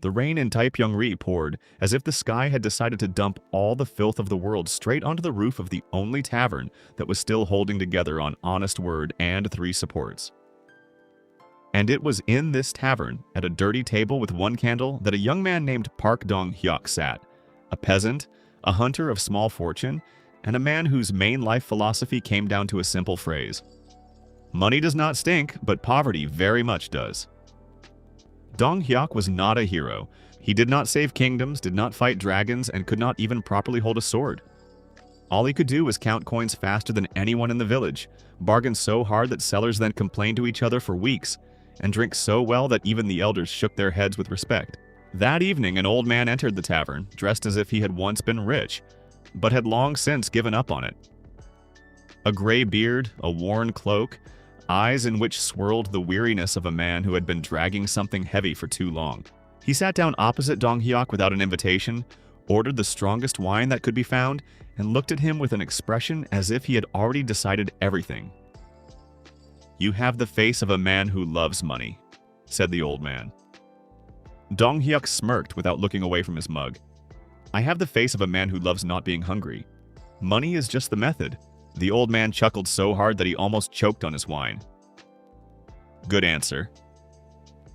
The rain in Taepyeongri poured as if the sky had decided to dump all the filth of the world straight onto the roof of the only tavern that was still holding together on honest word and 3 supports. And it was in this tavern, at a dirty table with 1 candle, that a young man named Park Dong-hyuk sat, a peasant, a hunter of small fortune, and a man whose main life philosophy came down to a simple phrase: money does not stink, but poverty very much does. Dong-hyuk was not a hero. He did not save kingdoms, did not fight dragons, and could not even properly hold a sword. All he could do was count coins faster than anyone in the village, bargain so hard that sellers then complained to each other for weeks, and drink so well that even the elders shook their heads with respect. That evening, an old man entered the tavern, dressed as if he had once been rich, but had long since given up on it. A gray beard, a worn cloak, eyes in which swirled the weariness of a man who had been dragging something heavy for too long. He sat down opposite Dong-hyuk without an invitation, ordered the strongest wine that could be found, and looked at him with an expression as if he had already decided everything. "You have the face of a man who loves money," said the old man. Dong-hyuk smirked without looking away from his mug. "I have the face of a man who loves not being hungry. Money is just the method." The old man chuckled so hard that he almost choked on his wine. "Good answer.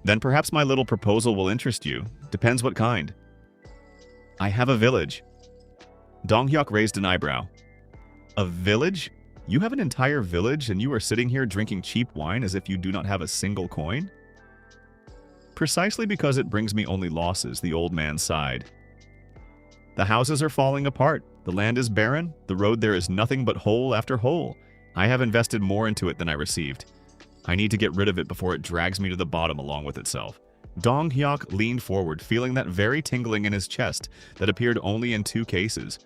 Then perhaps my little proposal will interest you. Depends what kind." "I have a village." Dong-hyuk raised an eyebrow. "A village? You have an entire village and you are sitting here drinking cheap wine as if you do not have a single coin?" "Precisely because it brings me only losses," the old man sighed. "The houses are falling apart. The land is barren. The road there is nothing but hole after hole. I have invested more into it than I received. I need to get rid of it before it drags me to the bottom along with itself." Dong-hyuk leaned forward, feeling that very tingling in his chest that appeared only in 2 cases: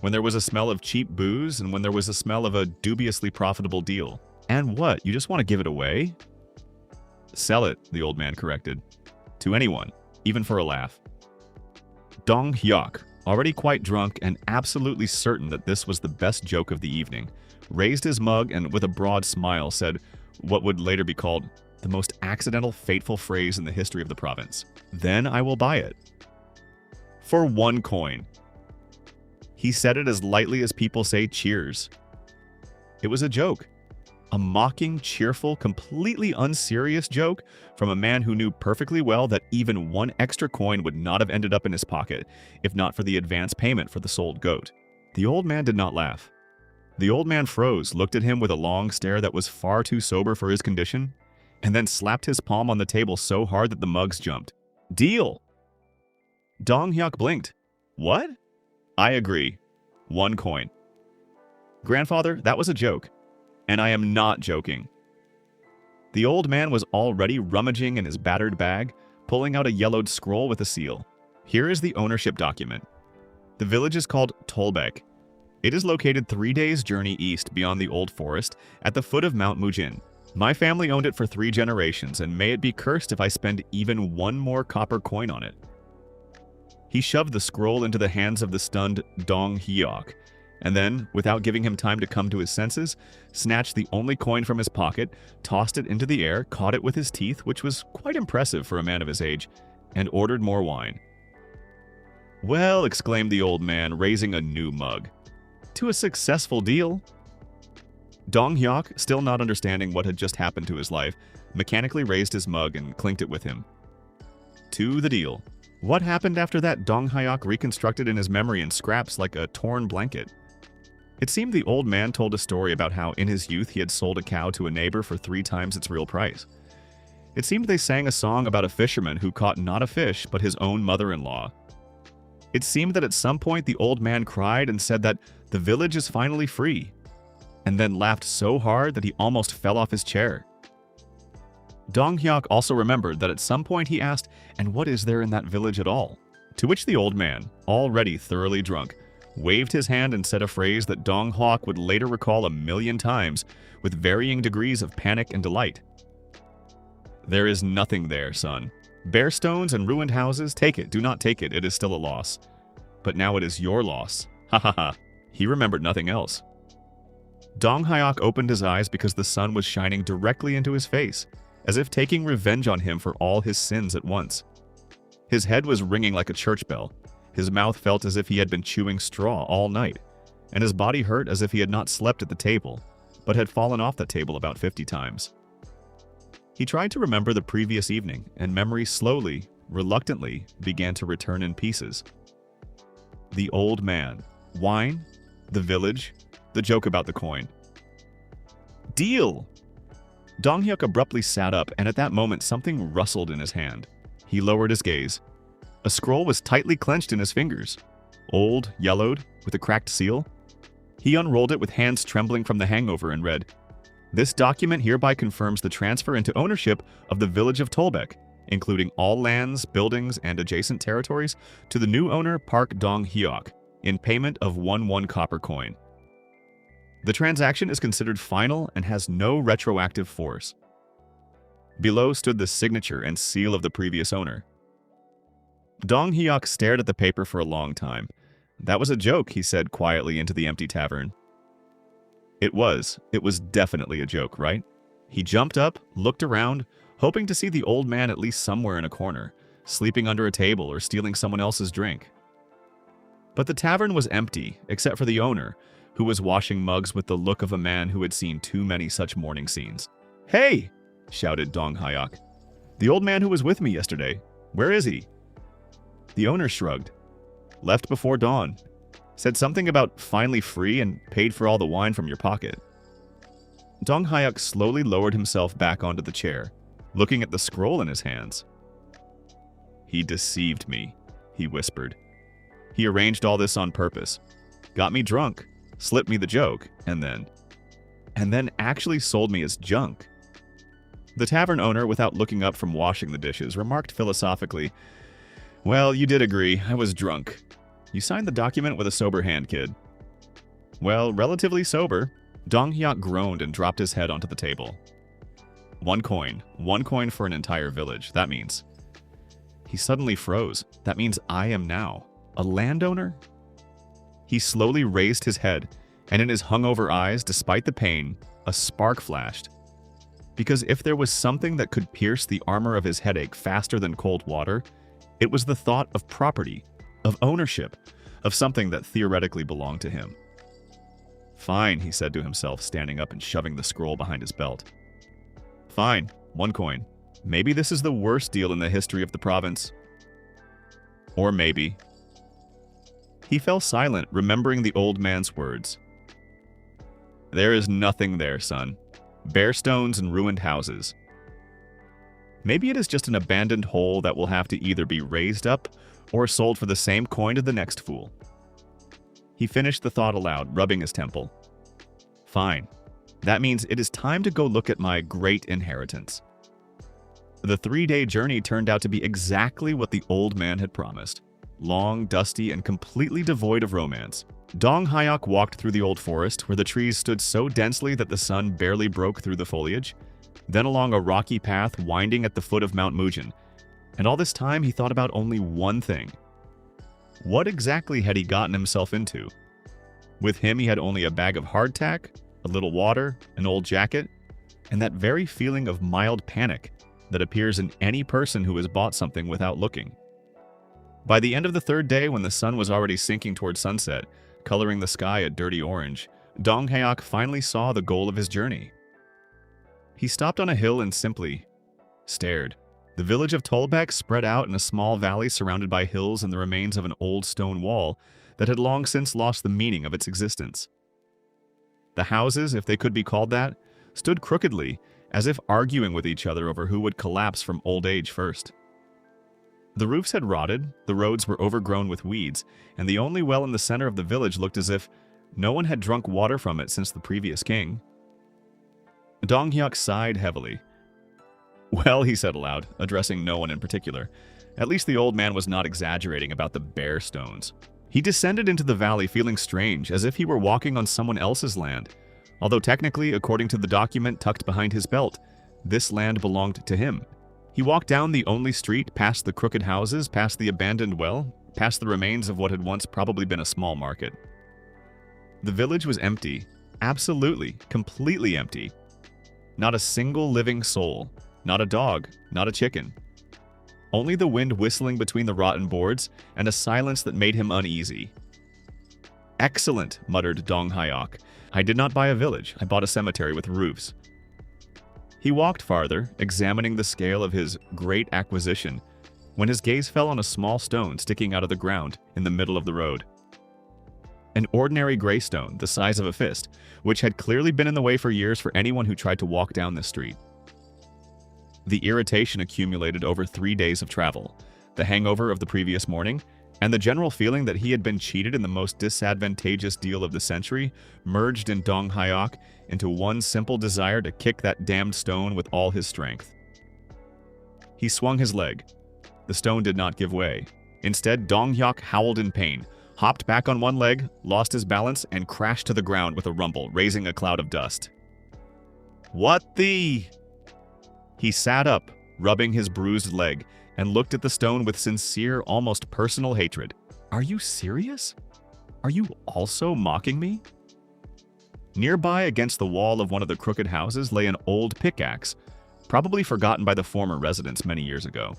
when there was a smell of cheap booze and when there was a smell of a dubiously profitable deal. "And what, you just want to give it away?" "Sell it," the old man corrected. "To anyone, even for a laugh." Dong-hyuk, already quite drunk and absolutely certain that this was the best joke of the evening, raised his mug and with a broad smile said what would later be called the most accidental, fateful phrase in the history of the province: "Then I will buy it. For 1 coin." He said it as lightly as people say cheers. It was a joke. A mocking, cheerful, completely unserious joke from a man who knew perfectly well that even 1 extra coin would not have ended up in his pocket if not for the advance payment for the sold goat. The old man did not laugh. The old man froze, looked at him with a long stare that was far too sober for his condition, and then slapped his palm on the table so hard that the mugs jumped. "Deal!" Dong-hyuk blinked. "What?" "I agree. 1 coin." "Grandfather, that was a joke. And I am not joking." The old man was already rummaging in his battered bag, pulling out a yellowed scroll with a seal. "Here is the ownership document. The village is called Tolbek. It is located 3 days' journey east beyond the old forest at the foot of Mount Mujin. My family owned it for 3 generations, and may it be cursed if I spend even 1 more copper coin on it." He shoved the scroll into the hands of the stunned Dong-hyuk, and then, without giving him time to come to his senses, snatched the only coin from his pocket, tossed it into the air, caught it with his teeth, which was quite impressive for a man of his age, and ordered more wine. "Well," exclaimed the old man, raising a new mug, "to a successful deal." Dong-hyuk, still not understanding what had just happened to his life, mechanically raised his mug and clinked it with him. To the deal. What happened after that Dong-hyuk reconstructed in his memory in scraps like a torn blanket. It seemed the old man told a story about how in his youth he had sold a cow to a neighbor for 3 times its real price. It seemed they sang a song about a fisherman who caught not a fish but his own mother-in-law. It seemed that at some point the old man cried and said that the village is finally free, and then laughed so hard that he almost fell off his chair. Dong-hyuk also remembered that at some point he asked, "And what is there in that village at all?" To which the old man, already thoroughly drunk, waved his hand and said a phrase that Dong-hyuk would later recall 1,000,000 times with varying degrees of panic and delight. "There is nothing there, son. Bare stones and ruined houses, take it, do not take it, it is still a loss. But now it is your loss. Ha ha ha." He remembered nothing else. Dong-hyuk opened his eyes because the sun was shining directly into his face, as if taking revenge on him for all his sins at once. His head was ringing like a church bell. His mouth felt as if he had been chewing straw all night, and his body hurt as if he had not slept at the table, but had fallen off that table about 50 times. He tried to remember the previous evening, and memory slowly, reluctantly, began to return in pieces. The old man, wine, the village, the joke about the coin. Deal! Dong Hyuk abruptly sat up, and at that moment something rustled in his hand. He lowered his gaze. A scroll was tightly clenched in his fingers. Old, yellowed, with a cracked seal. He unrolled it with hands trembling from the hangover and read, "This document hereby confirms the transfer into ownership of the village of Tolbek, including all lands, buildings, and adjacent territories, to the new owner Park Dong Hyuk, in payment of 1 copper coin. The transaction is considered final and has no retroactive force." Below stood the signature and seal of the previous owner. Dong Hyuk stared at the paper for a long time. "That was a joke," he said quietly into the empty tavern. It was definitely a joke, right? He jumped up, looked around, hoping to see the old man at least somewhere in a corner, sleeping under a table or stealing someone else's drink. But the tavern was empty, except for the owner, who was washing mugs with the look of a man who had seen too many such morning scenes. "Hey!" shouted Dong Hyuk. "The old man who was with me yesterday. Where is he?" The owner shrugged. "Left before dawn. Said something about finally free and paid for all the wine from your pocket." Dong Hyuk slowly lowered himself back onto the chair, looking at the scroll in his hands. "He deceived me," he whispered. "He arranged all this on purpose. Got me drunk, slipped me the joke, and then actually sold me as junk." The tavern owner, without looking up from washing the dishes, remarked philosophically, "Well, you did agree. I was drunk. You signed the document with a sober hand, kid." "Well, relatively sober." Dong Hyuk groaned and dropped his head onto the table. 1 coin. 1 coin for an entire village. That means... He suddenly froze. "That means I am now a landowner?" He slowly raised his head, and in his hungover eyes, despite the pain, a spark flashed. Because if there was something that could pierce the armor of his headache faster than cold water, it was the thought of property, of ownership, of something that theoretically belonged to him. "Fine," he said to himself, standing up and shoving the scroll behind his belt. "Fine, 1 coin. Maybe this is the worst deal in the history of the province. Or maybe..." He fell silent, remembering the old man's words. "There is nothing there, son. Bare stones and ruined houses. Maybe it is just an abandoned hole that will have to either be raised up or sold for the same coin to the next fool." He finished the thought aloud, rubbing his temple. "Fine. That means it is time to go look at my great inheritance." The 3-day journey turned out to be exactly what the old man had promised. Long, dusty, and completely devoid of romance. Dong Hyuk walked through the old forest, where the trees stood so densely that the sun barely broke through the foliage, then along a rocky path winding at the foot of Mount Mujin. And all this time he thought about only one thing. What exactly had he gotten himself into? With him he had only a bag of hardtack, a little water, an old jacket, and that very feeling of mild panic that appears in any person who has bought something without looking. By the end of the 3rd day, when the sun was already sinking toward sunset, coloring the sky a dirty orange, Dong Hyuk finally saw the goal of his journey. He stopped on a hill and simply stared. The village of Tolbek spread out in a small valley surrounded by hills and the remains of an old stone wall that had long since lost the meaning of its existence. The houses, if they could be called that, stood crookedly, as if arguing with each other over who would collapse from old age first. The roofs had rotted, the roads were overgrown with weeds, and the only well in the center of the village looked as if no one had drunk water from it since the previous king. Dong Hyuk sighed heavily. "Well," he said aloud, addressing no one in particular, at least the old man was not exaggerating about the bare stones. He descended into the valley feeling strange, as if he were walking on someone else's land, although technically, according to the document tucked behind his belt, this land belonged to him. He walked down the only street, past the crooked houses, past the abandoned well, past the remains of what had once probably been a small market. The village was empty. Absolutely, completely empty. Not a single living soul. Not a dog. Not a chicken. only the wind whistling between the rotten boards and a silence that made him uneasy. "Excellent," muttered Dong Hyok. "I did not buy a village, I bought a cemetery with roofs." He walked farther, examining the scale of his great acquisition, when his gaze fell on a small stone sticking out of the ground in the middle of the road. An ordinary gray stone, the size of a fist, which had clearly been in the way for years for anyone who tried to walk down this street. The irritation accumulated over 3 days of travel, the hangover of the previous morning, and the general feeling that he had been cheated in the most disadvantageous deal of the century merged in Dong Hyok into one simple desire to kick that damned stone with all his strength. He swung his leg. The stone did not give way. Instead, Dong Hyok howled in pain, hopped back on one leg, lost his balance, and crashed to the ground with a rumble, raising a cloud of dust. "What the?" He sat up, rubbing his bruised leg, and looked at the stone with sincere, almost personal hatred. "Are you serious? Are you also mocking me?" Nearby, against the wall of one of the crooked houses, lay an old pickaxe, probably forgotten by the former residents many years ago.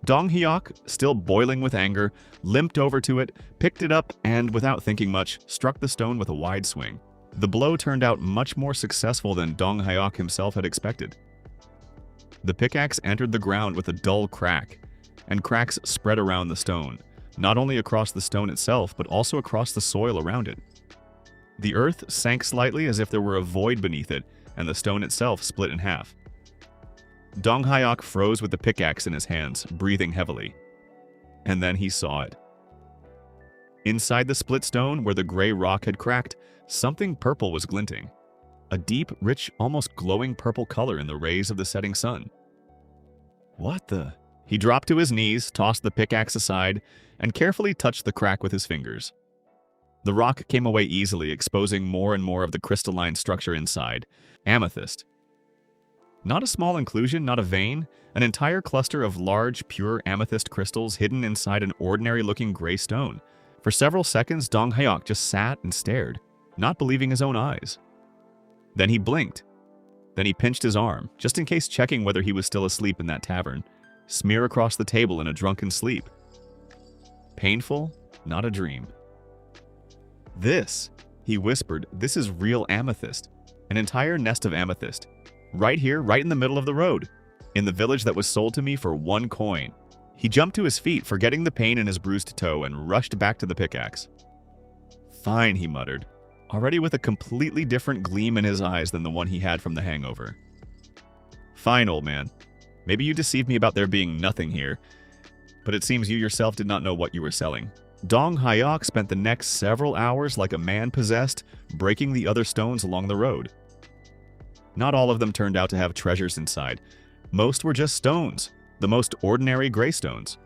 Dong Hyok, still boiling with anger, limped over to it, picked it up, and, without thinking much, struck the stone with a wide swing. The blow turned out much more successful than Dong Hyok himself had expected. The pickaxe entered the ground with a dull crack, and cracks spread around the stone, not only across the stone itself, but also across the soil around it. The earth sank slightly as if there were a void beneath it, and the stone itself split in half. Dong Hyok froze with the pickaxe in his hands, breathing heavily. And then he saw it. Inside the split stone, where the gray rock had cracked, something purple was glinting. A deep, rich, almost glowing purple color in the rays of the setting sun. "What the?" He dropped to his knees, tossed the pickaxe aside, and carefully touched the crack with his fingers. The rock came away easily, exposing more and more of the crystalline structure inside. Amethyst. Not a small inclusion, not a vein, an entire cluster of large, pure amethyst crystals hidden inside an ordinary-looking gray stone. For several seconds, Dong Hyok just sat and stared, not believing his own eyes. Then he blinked. Then he pinched his arm, just in case checking whether he was still asleep in that tavern. Smear across the table in a drunken sleep. Painful, not a dream. "This," he whispered, "this is real amethyst. An entire nest of amethyst. Right here, right in the middle of the road. In the village that was sold to me for 1 coin. He jumped to his feet, forgetting the pain in his bruised toe, and rushed back to the pickaxe. "Fine," he muttered, already with a completely different gleam in his eyes than the one he had from the hangover. "Fine, old man. Maybe you deceived me about there being nothing here, but it seems you yourself did not know what you were selling." Dong Hyok spent the next several hours like a man possessed, breaking the other stones along the road. Not all of them turned out to have treasures inside. Most were just stones, the most ordinary gray stones.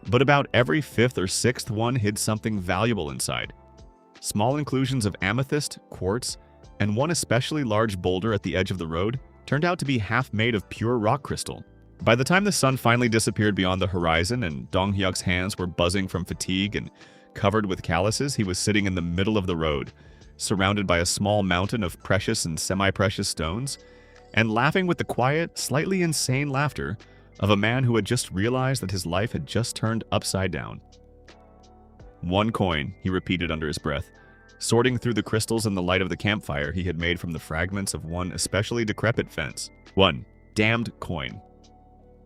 But about every 5th or 6th one hid something valuable inside. Small inclusions of amethyst, quartz, and one especially large boulder at the edge of the road turned out to be half made of pure rock crystal. By the time the sun finally disappeared beyond the horizon and Dong Hyuk's hands were buzzing from fatigue and covered with calluses, he was sitting in the middle of the road, surrounded by a small mountain of precious and semi-precious stones, and laughing with the quiet, slightly insane laughter of a man who had just realized that his life had just turned upside down. 1 coin, he repeated under his breath, sorting through the crystals in the light of the campfire he had made from the fragments of one especially decrepit fence. 1 damned coin.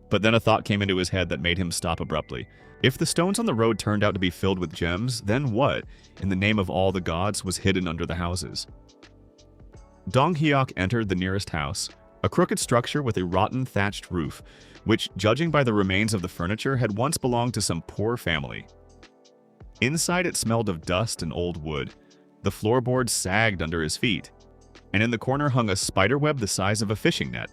But then a thought came into his head that made him stop abruptly. If the stones on the road turned out to be filled with gems, then what, in the name of all the gods, was hidden under the houses? Dong Hyok entered the nearest house, a crooked structure with a rotten thatched roof, which, judging by the remains of the furniture, had once belonged to some poor family. Inside it smelled of dust and old wood. The floorboards sagged under his feet, and in the corner hung a spiderweb the size of a fishing net.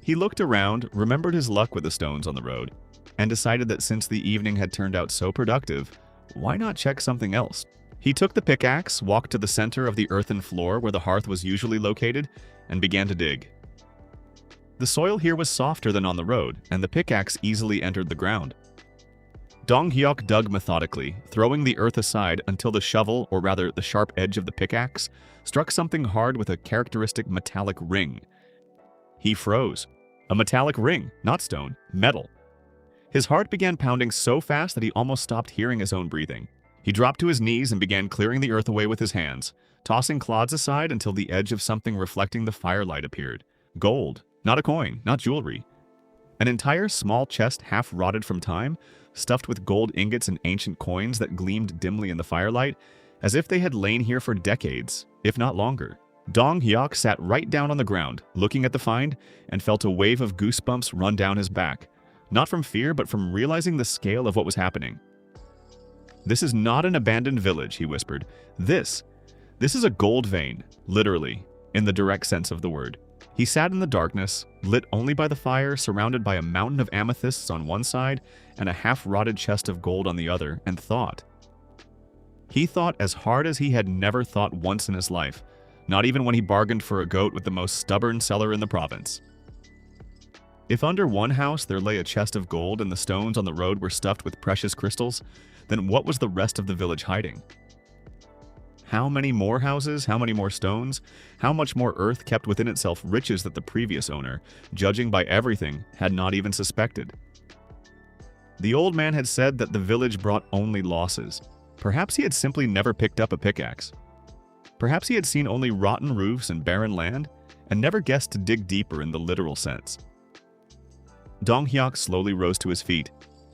He looked around, remembered his luck with the stones on the road, and decided that since the evening had turned out so productive, why not check something else? He took the pickaxe, walked to the center of the earthen floor where the hearth was usually located, and began to dig. The soil here was softer than on the road, and the pickaxe easily entered the ground. Dong Hyuk dug methodically, throwing the earth aside until the shovel, or rather the sharp edge of the pickaxe, struck something hard with a characteristic metallic ring. He froze. A metallic ring, not stone, metal. His heart began pounding so fast that he almost stopped hearing his own breathing. He dropped to his knees and began clearing the earth away with his hands, tossing clods aside until the edge of something reflecting the firelight appeared. Gold, not a coin, not jewelry. An entire small chest half rotted from time, stuffed with gold ingots and ancient coins that gleamed dimly in the firelight, as if they had lain here for decades, if not longer. Dong Hyuk sat right down on the ground, looking at the find, and felt a wave of goosebumps run down his back. Not from fear, but from realizing the scale of what was happening. "This is not an abandoned village," he whispered. This is a gold vein, literally, in the direct sense of the word. He sat in the darkness, lit only by the fire, surrounded by a mountain of amethysts on one side and a half-rotted chest of gold on the other, and thought. He thought as hard as he had never thought once in his life, not even when he bargained for a goat with the most stubborn seller in the province. If under one house there lay a chest of gold and the stones on the road were stuffed with precious crystals, then what was the rest of the village hiding? How many more houses, how many more stones, how much more earth kept within itself riches that the previous owner, judging by everything, had not even suspected? The old man had said that the village brought only losses. Perhaps he had simply never picked up a pickaxe. Perhaps he had seen only rotten roofs and barren land, and never guessed to dig deeper in the literal sense. Dong Hyuk slowly rose to his feet,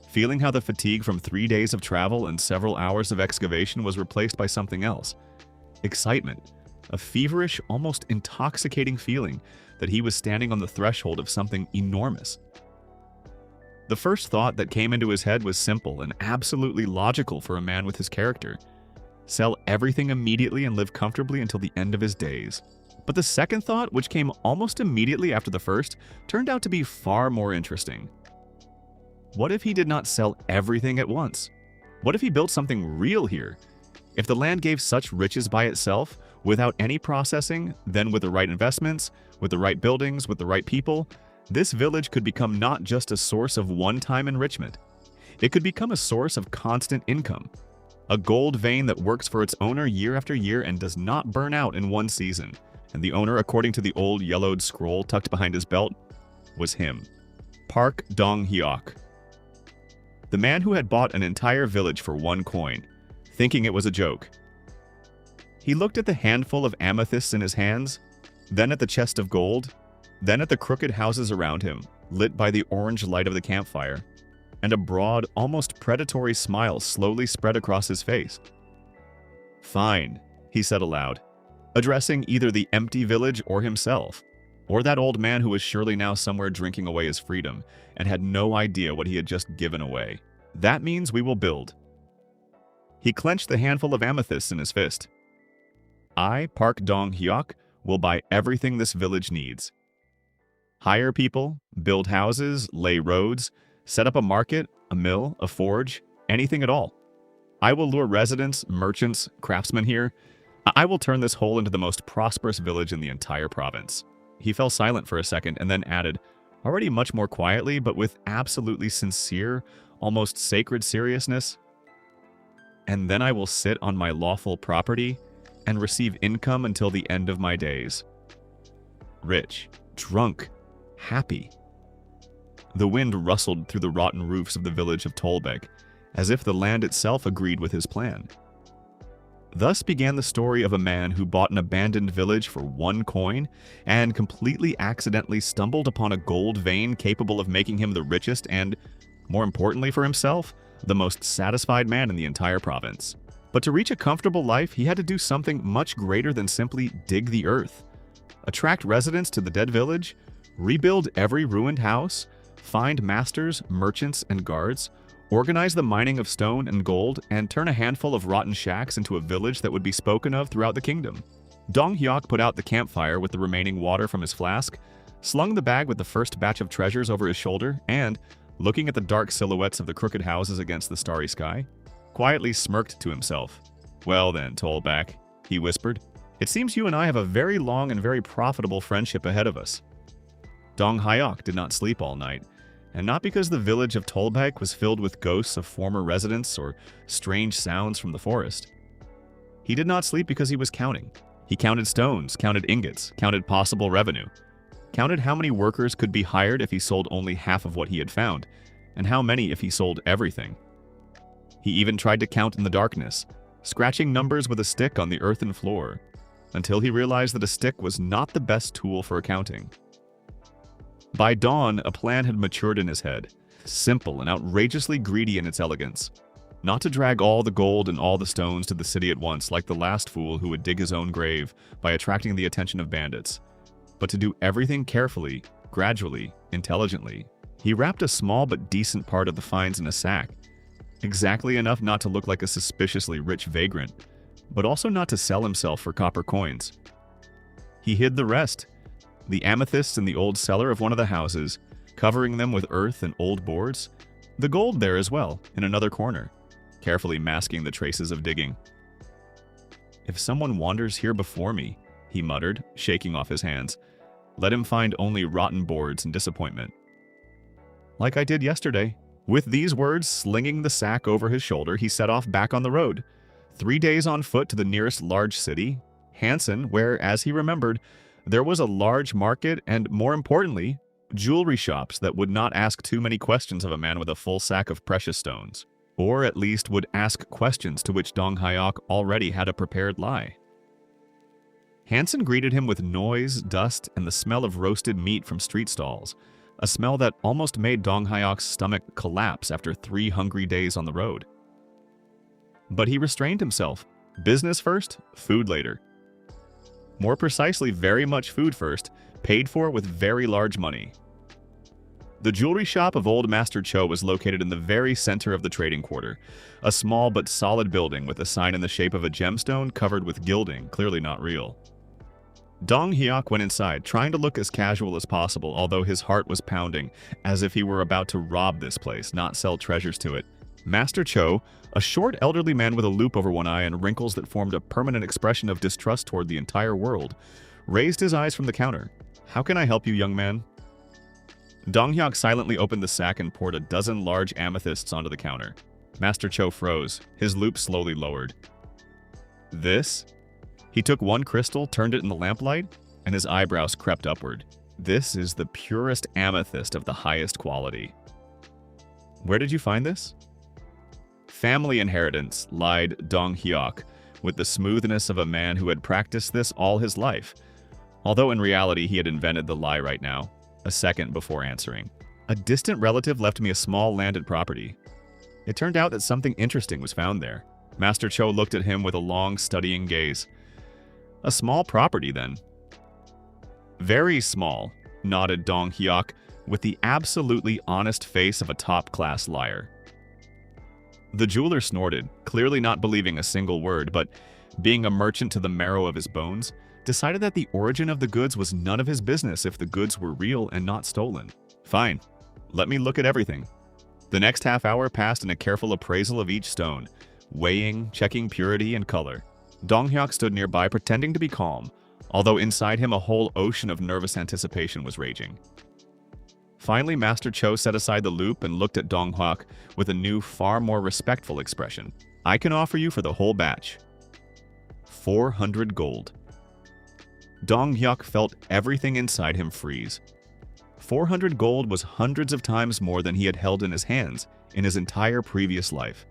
feeling how the fatigue from 3 days of travel and several hours of excavation was replaced by something else. Excitement, a feverish, almost intoxicating feeling that he was standing on the threshold of something enormous. The first thought that came into his head was simple and absolutely logical for a man with his character. Sell everything immediately and live comfortably until the end of his days. But the second thought, which came almost immediately after the first, turned out to be far more interesting. What if he did not sell everything at once? What if he built something real here? If the land gave such riches by itself, without any processing, then with the right investments, with the right buildings, with the right people, this village could become not just a source of one-time enrichment. It could become a source of constant income. A gold vein that works for its owner year after year and does not burn out in one season. And the owner, according to the old yellowed scroll tucked behind his belt, was him. Park Dong-hyuk. The man who had bought an entire village for 1 coin, thinking it was a joke. He looked at the handful of amethysts in his hands, then at the chest of gold, then at the crooked houses around him, lit by the orange light of the campfire, and a broad, almost predatory smile slowly spread across his face. "Fine," he said aloud, addressing either the empty village or himself, or that old man who was surely now somewhere drinking away his freedom and had no idea what he had just given away. "That means we will build." He clenched the handful of amethysts in his fist. "I, Park Dong-hyuk, will buy everything this village needs. Hire people, build houses, lay roads, set up a market, a mill, a forge, anything at all. I will lure residents, merchants, craftsmen here. I will turn this whole into the most prosperous village in the entire province." He fell silent for a second and then added, already much more quietly, but with absolutely sincere, almost sacred seriousness, "And then I will sit on my lawful property and receive income until the end of my days. Rich, drunk, happy." The wind rustled through the rotten roofs of the village of Tolbek, as if the land itself agreed with his plan. Thus began the story of a man who bought an abandoned village for 1 coin and completely accidentally stumbled upon a gold vein capable of making him the richest and, more importantly for himself, the most satisfied man in the entire province. But to reach a comfortable life, he had to do something much greater than simply dig the earth. Attract residents to the dead village, rebuild every ruined house, find masters, merchants, and guards, organize the mining of stone and gold, and turn a handful of rotten shacks into a village that would be spoken of throughout the kingdom. Dong-hyuk put out the campfire with the remaining water from his flask, slung the bag with the first batch of treasures over his shoulder, and, looking at the dark silhouettes of the crooked houses against the starry sky, quietly smirked to himself. "Well then, Tolbek," he whispered, "it seems you and I have a very long and very profitable friendship ahead of us." Dong-hyuk did not sleep all night, and not because the village of Tolbek was filled with ghosts of former residents or strange sounds from the forest. He did not sleep because he was counting. He counted stones, counted ingots, counted possible revenue. counted how many workers could be hired if he sold only half of what he had found, and how many if he sold everything. He even tried to count in the darkness, scratching numbers with a stick on the earthen floor, until he realized that a stick was not the best tool for accounting. By dawn, a plan had matured in his head, simple and outrageously greedy in its elegance. Not to drag all the gold and all the stones to the city at once like the last fool who would dig his own grave by attracting the attention of bandits, but to do everything carefully, gradually, intelligently. He wrapped a small but decent part of the finds in a sack, exactly enough not to look like a suspiciously rich vagrant, but also not to sell himself for copper coins. He hid the rest, the amethysts in the old cellar of one of the houses, covering them with earth and old boards, the gold there as well, in another corner, carefully masking the traces of digging. "If someone wanders here before me," he muttered, shaking off his hands, "let him find only rotten boards and disappointment. Like I did yesterday." With these words slinging the sack over his shoulder, he set off back on the road, 3 days on foot to the nearest large city, Hansen, where, as he remembered, there was a large market and, more importantly, jewelry shops that would not ask too many questions of a man with a full sack of precious stones, or at least would ask questions to which Dong Hyok already had a prepared lie. Hansen greeted him with noise, dust, and the smell of roasted meat from street stalls, a smell that almost made Dong Hyok's stomach collapse after 3 hungry days on the road. But he restrained himself. Business first, food later. More precisely, very much food first, paid for with very large money. The jewelry shop of old Master Cho was located in the very center of the trading quarter, a small but solid building with a sign in the shape of a gemstone covered with gilding, clearly not real. Dong Hyok went inside, trying to look as casual as possible, although his heart was pounding, as if he were about to rob this place, not sell treasures to it. Master Cho, a short elderly man with a loop over one eye and wrinkles that formed a permanent expression of distrust toward the entire world, raised his eyes from the counter. "How can I help you, young man?" Dong Hyok silently opened the sack and poured a dozen large amethysts onto the counter. Master Cho froze, his loop slowly lowered. "This?" He took one crystal, turned it in the lamplight, and his eyebrows crept upward. "This is the purest amethyst of the highest quality." "Where did you find this?" "Family inheritance," lied Dong Hyok, with the smoothness of a man who had practiced this all his life, although in reality he had invented the lie right now, a second before answering. "A distant relative left me a small landed property. It turned out that something interesting was found there." Master Cho looked at him with a long, studying gaze. "A small property, then?" "Very small," nodded Dong Hyok, with the absolutely honest face of a top-class liar. The jeweler snorted, clearly not believing a single word, but, being a merchant to the marrow of his bones, decided that the origin of the goods was none of his business if the goods were real and not stolen. "Fine. Let me look at everything." The next half hour passed in a careful appraisal of each stone, weighing, checking purity and color. Dong Hyok stood nearby pretending to be calm, although inside him a whole ocean of nervous anticipation was raging. Finally, Master Cho set aside the loop and looked at Dong Hyok with a new, far more respectful expression. "I can offer you for the whole batch 400 gold." Dong Hyok felt everything inside him freeze. 400 gold was hundreds of times more than he had held in his hands in his entire previous life.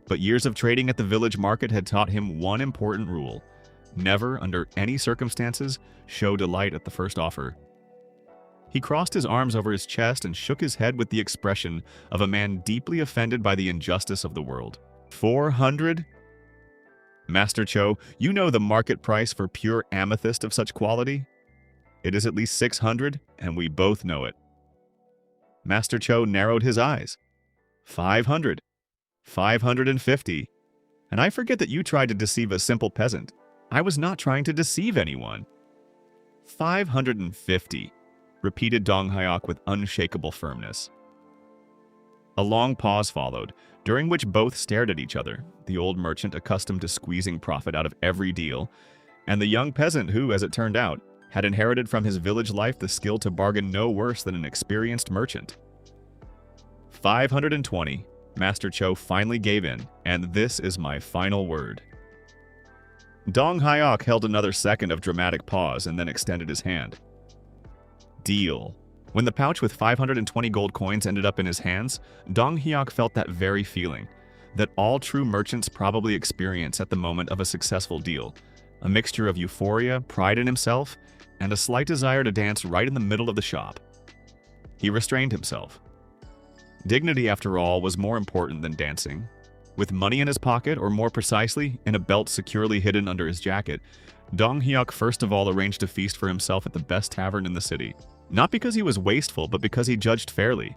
But years of trading at the village market had taught him one important rule: never, under any circumstances, show delight at the first offer. He crossed his arms over his chest and shook his head with the expression of a man deeply offended by the injustice of the world. 400? Master Cho, you know the market price for pure amethyst of such quality? It is at least 600, and we both know it. Master Cho narrowed his eyes. 500. 550. And I forget that you tried to deceive a simple peasant. I was not trying to deceive anyone. 550, repeated Dong Hyok with unshakable firmness. A long pause followed, during which both stared at each other, the old merchant accustomed to squeezing profit out of every deal, and the young peasant who, as it turned out, had inherited from his village life the skill to bargain no worse than an experienced merchant. 520. Master Cho finally gave in, and this is my final word. Dong Hyok held another second of dramatic pause and then extended his hand. Deal. When the pouch with 520 gold coins ended up in his hands, Dong Hyok felt that very feeling that all true merchants probably experience at the moment of a successful deal. A mixture of euphoria, pride in himself, and a slight desire to dance right in the middle of the shop. He restrained himself. Dignity, after all, was more important than dancing. With money in his pocket, or more precisely, in a belt securely hidden under his jacket, Dong Hyok first of all arranged a feast for himself at the best tavern in the city. Not because he was wasteful, but because he judged fairly.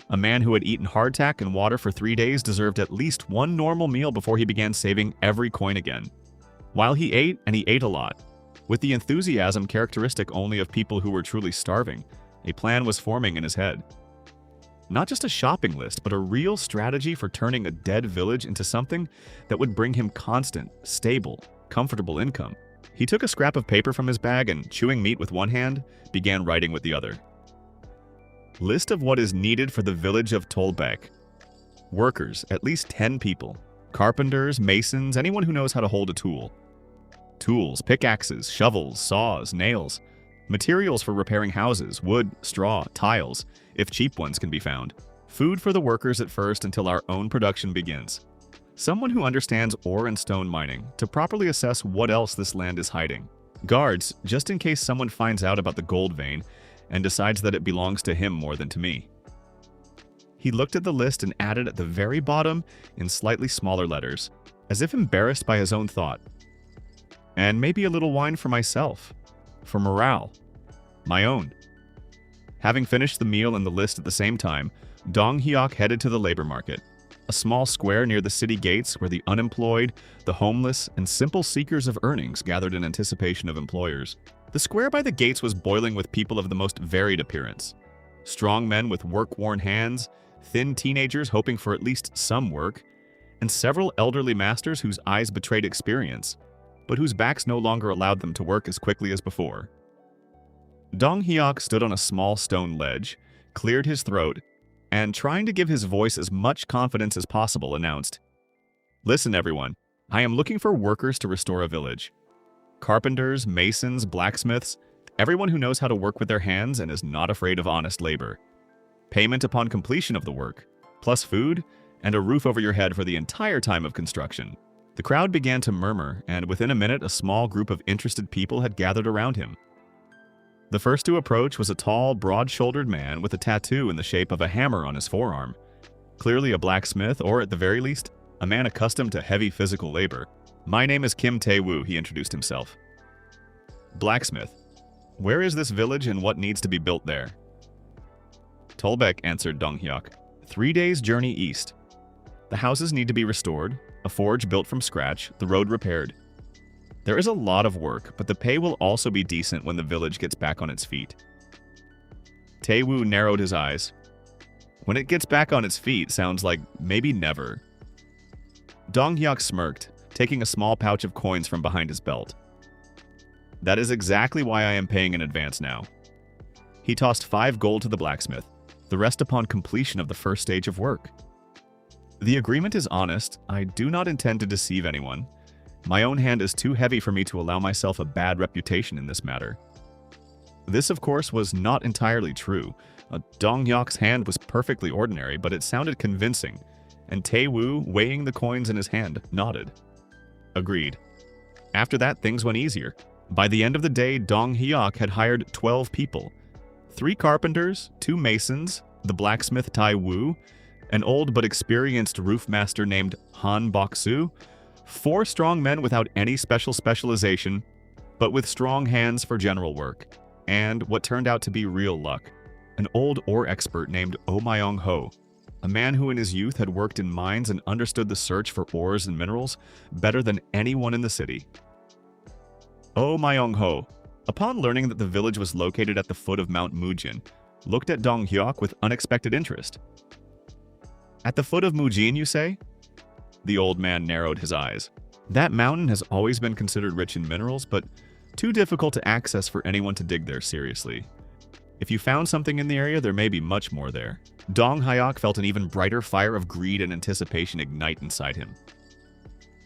A man who had eaten hardtack and water for 3 days deserved at least one normal meal before he began saving every coin again. While he ate, and he ate a lot, with the enthusiasm characteristic only of people who were truly starving, a plan was forming in his head. Not just a shopping list, but a real strategy for turning a dead village into something that would bring him constant, stable, comfortable income. He took a scrap of paper from his bag and, chewing meat with one hand, began writing with the other. List of what is needed for the village of Tolbek. Workers, at least 10 people. Carpenters, masons, anyone who knows how to hold a tool. Tools, pickaxes, shovels, saws, nails. Materials for repairing houses, wood, straw, tiles, if cheap ones can be found. Food for the workers at first until our own production begins. Someone who understands ore and stone mining to properly assess what else this land is hiding. Guards, just in case someone finds out about the gold vein and decides that it belongs to him more than to me. He looked at the list and added at the very bottom, in slightly smaller letters, as if embarrassed by his own thought. And maybe a little wine for myself. For morale. My own. Having finished the meal and the list at the same time, Dong Hyok headed to the labor market, a small square near the city gates where the unemployed, the homeless, and simple seekers of earnings gathered in anticipation of employers. The square by the gates was boiling with people of the most varied appearance. Strong men with work-worn hands, thin teenagers hoping for at least some work, and several elderly masters whose eyes betrayed experience, but whose backs no longer allowed them to work as quickly as before. Dong Hyok stood on a small stone ledge, cleared his throat, and, trying to give his voice as much confidence as possible, announced, "Listen, everyone, I am looking for workers to restore a village. Carpenters, masons, blacksmiths, everyone who knows how to work with their hands and is not afraid of honest labor. Payment upon completion of the work, plus food, and a roof over your head for the entire time of construction." The crowd began to murmur, and within a minute a small group of interested people had gathered around him. The first to approach was a tall, broad-shouldered man with a tattoo in the shape of a hammer on his forearm. Clearly a blacksmith, or at the very least, a man accustomed to heavy physical labor. "My name is Kim Tae-woo," he introduced himself. "Blacksmith. Where is this village and what needs to be built there?" "Tolbek," answered Dong Hyok. 3 days' journey east. The houses need to be restored, a forge built from scratch, the road repaired. There is a lot of work, but the pay will also be decent when the village gets back on its feet. Tae-woo narrowed his eyes. When it gets back on its feet sounds like maybe never. Dong Hyok smirked, taking a small pouch of coins from behind his belt. "That is exactly why I am paying in advance now." He tossed 5 gold to the blacksmith, the rest upon completion of the first stage of work. "The agreement is honest. I do not intend to deceive anyone. My own hand is too heavy for me to allow myself a bad reputation in this matter." This, of course, was not entirely true. Dong Hyok's hand was perfectly ordinary, but it sounded convincing, and Tae-woo, weighing the coins in his hand, nodded. Agreed. After that, things went easier. By the end of the day, Dong Hyok had hired 12 people. 3 carpenters, 2 masons, the blacksmith Tae-woo, an old but experienced roof master named Han Bok-soo, 4 strong men without any specialization, but with strong hands for general work, and what turned out to be real luck, an old ore expert named Oh Myung-ho, a man who in his youth had worked in mines and understood the search for ores and minerals better than anyone in the city. Oh Myung-ho, upon learning that the village was located at the foot of Mount Mujin, looked at Dong Hyok with unexpected interest. "At the foot of Mujin, you say?" The old man narrowed his eyes. "That mountain has always been considered rich in minerals, but too difficult to access for anyone to dig there seriously. If you found something in the area, there may be much more there." Dong Hyok felt an even brighter fire of greed and anticipation ignite inside him.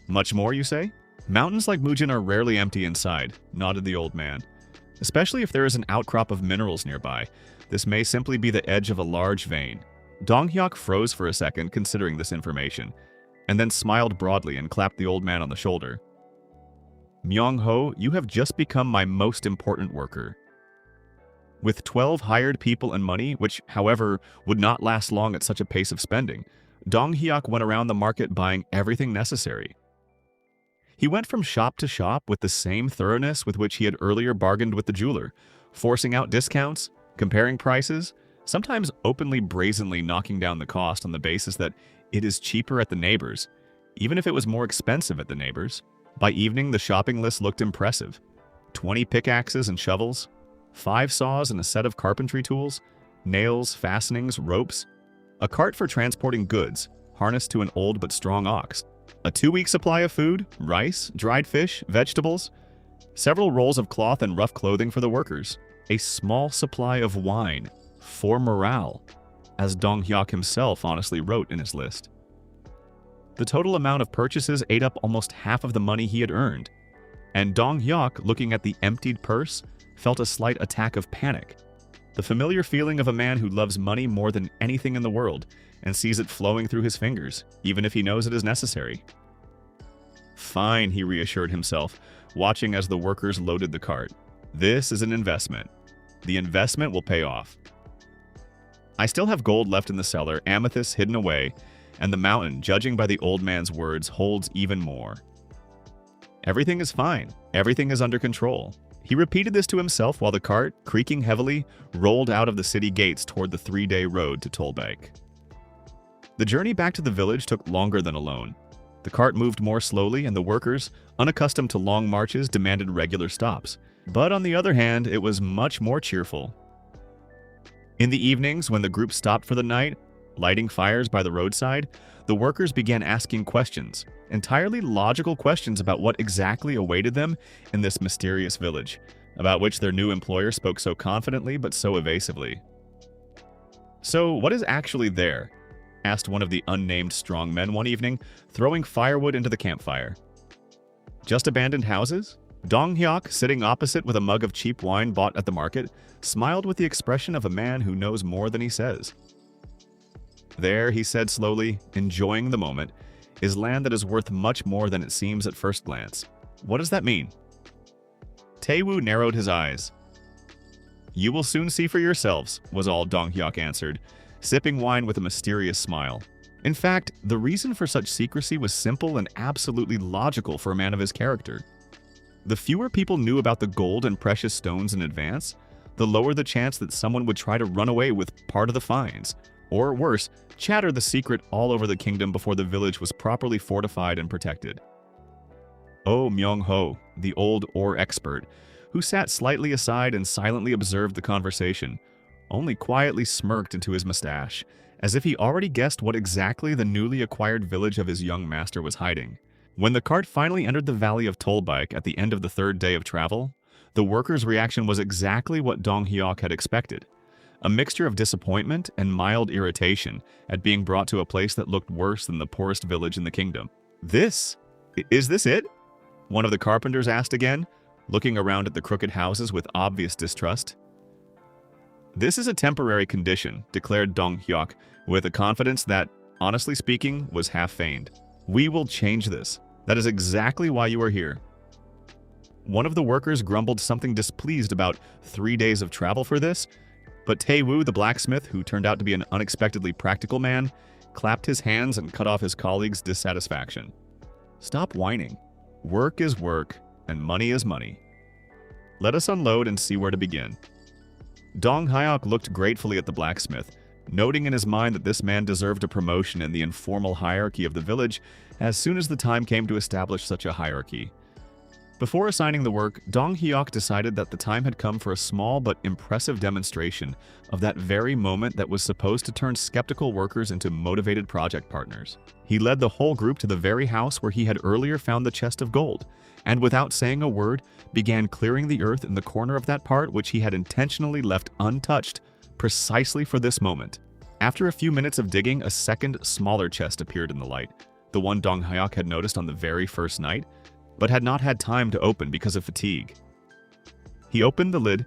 "Much more, you say?" "Mountains like Mujin are rarely empty inside," nodded the old man. especially if there is an outcrop of minerals nearby. This may simply be the edge of a large vein. Dong Hyuk froze for a second considering this information, and then smiled broadly and clapped the old man on the shoulder. Myung-ho, you have just become my most important worker. With 12 hired people and money, which, however, would not last long at such a pace of spending, Dong Hyuk went around the market buying everything necessary. He went from shop to shop with the same thoroughness with which he had earlier bargained with the jeweler, forcing out discounts, comparing prices, sometimes openly brazenly knocking down the cost on the basis that it is cheaper at the neighbors, even if it was more expensive at the neighbors. By evening, the shopping list looked impressive. 20 pickaxes and shovels, 5 saws and a set of carpentry tools, nails, fastenings, ropes, a cart for transporting goods, harnessed to an old but strong ox, a 2-week supply of food, rice, dried fish, vegetables, several rolls of cloth and rough clothing for the workers, a small supply of wine, for morale, as Dong Hyuk himself honestly wrote in his list. The total amount of purchases ate up almost half of the money he had earned, and Dong Hyuk, looking at the emptied purse, felt a slight attack of panic. The familiar feeling of a man who loves money more than anything in the world and sees it flowing through his fingers, even if he knows it is necessary. Fine, he reassured himself, watching as the workers loaded the cart. This is an investment. The investment will pay off. I still have gold left in the cellar, amethysts hidden away, and the mountain, judging by the old man's words, holds even more. Everything is fine. Everything is under control. He repeated this to himself while the cart, creaking heavily, rolled out of the city gates toward the 3-day road to Tolbaek. The journey back to the village took longer than alone. The cart moved more slowly, and the workers, unaccustomed to long marches, demanded regular stops. But on the other hand, it was much more cheerful. In the evenings, when the group stopped for the night, lighting fires by the roadside, the workers began asking questions, entirely logical questions about what exactly awaited them in this mysterious village, about which their new employer spoke so confidently but so evasively. "So, what is actually there?" asked one of the unnamed strongmen one evening, throwing firewood into the campfire. "Just abandoned houses?" Dong Hyuk, sitting opposite with a mug of cheap wine bought at the market, smiled with the expression of a man who knows more than he says. "There," he said slowly, enjoying the moment, "is land that is worth much more than it seems at first glance." "What does that mean?" Tae-woo narrowed his eyes. "You will soon see for yourselves," was all Dong Hyuk answered, sipping wine with a mysterious smile. In fact, the reason for such secrecy was simple and absolutely logical for a man of his character. The fewer people knew about the gold and precious stones in advance, the lower the chance that someone would try to run away with part of the finds, or worse, chatter the secret all over the kingdom before the village was properly fortified and protected. Oh Myung-ho, the old ore expert, who sat slightly aside and silently observed the conversation, only quietly smirked into his mustache, as if he already guessed what exactly the newly acquired village of his young master was hiding. When the cart finally entered the valley of Tolbaek at the end of the 3rd day of travel, the workers' reaction was exactly what Dong Hyuk had expected. A mixture of disappointment and mild irritation at being brought to a place that looked worse than the poorest village in the kingdom. Is this it?" one of the carpenters asked again, looking around at the crooked houses with obvious distrust. "This is a temporary condition," declared Dong Hyuk, with a confidence that, honestly speaking, was half feigned. "We will change this. That is exactly why you are here." One of the workers grumbled something displeased about 3 days of travel for this, but Tae-woo, the blacksmith, who turned out to be an unexpectedly practical man, clapped his hands and cut off his colleague's dissatisfaction. "Stop whining. Work is work, and money is money. Let us unload and see where to begin." Dong Hyuk looked gratefully at the blacksmith, noting in his mind that this man deserved a promotion in the informal hierarchy of the village as soon as the time came to establish such a hierarchy. Before assigning the work, Dong Hyuk decided that the time had come for a small but impressive demonstration of that very moment that was supposed to turn skeptical workers into motivated project partners. He led the whole group to the very house where he had earlier found the chest of gold, and without saying a word, began clearing the earth in the corner of that part which he had intentionally left untouched precisely for this moment. After a few minutes of digging, a second, smaller chest appeared in the light, the one Dong Hyuk had noticed on the very first night, but had not had time to open because of fatigue. He opened the lid.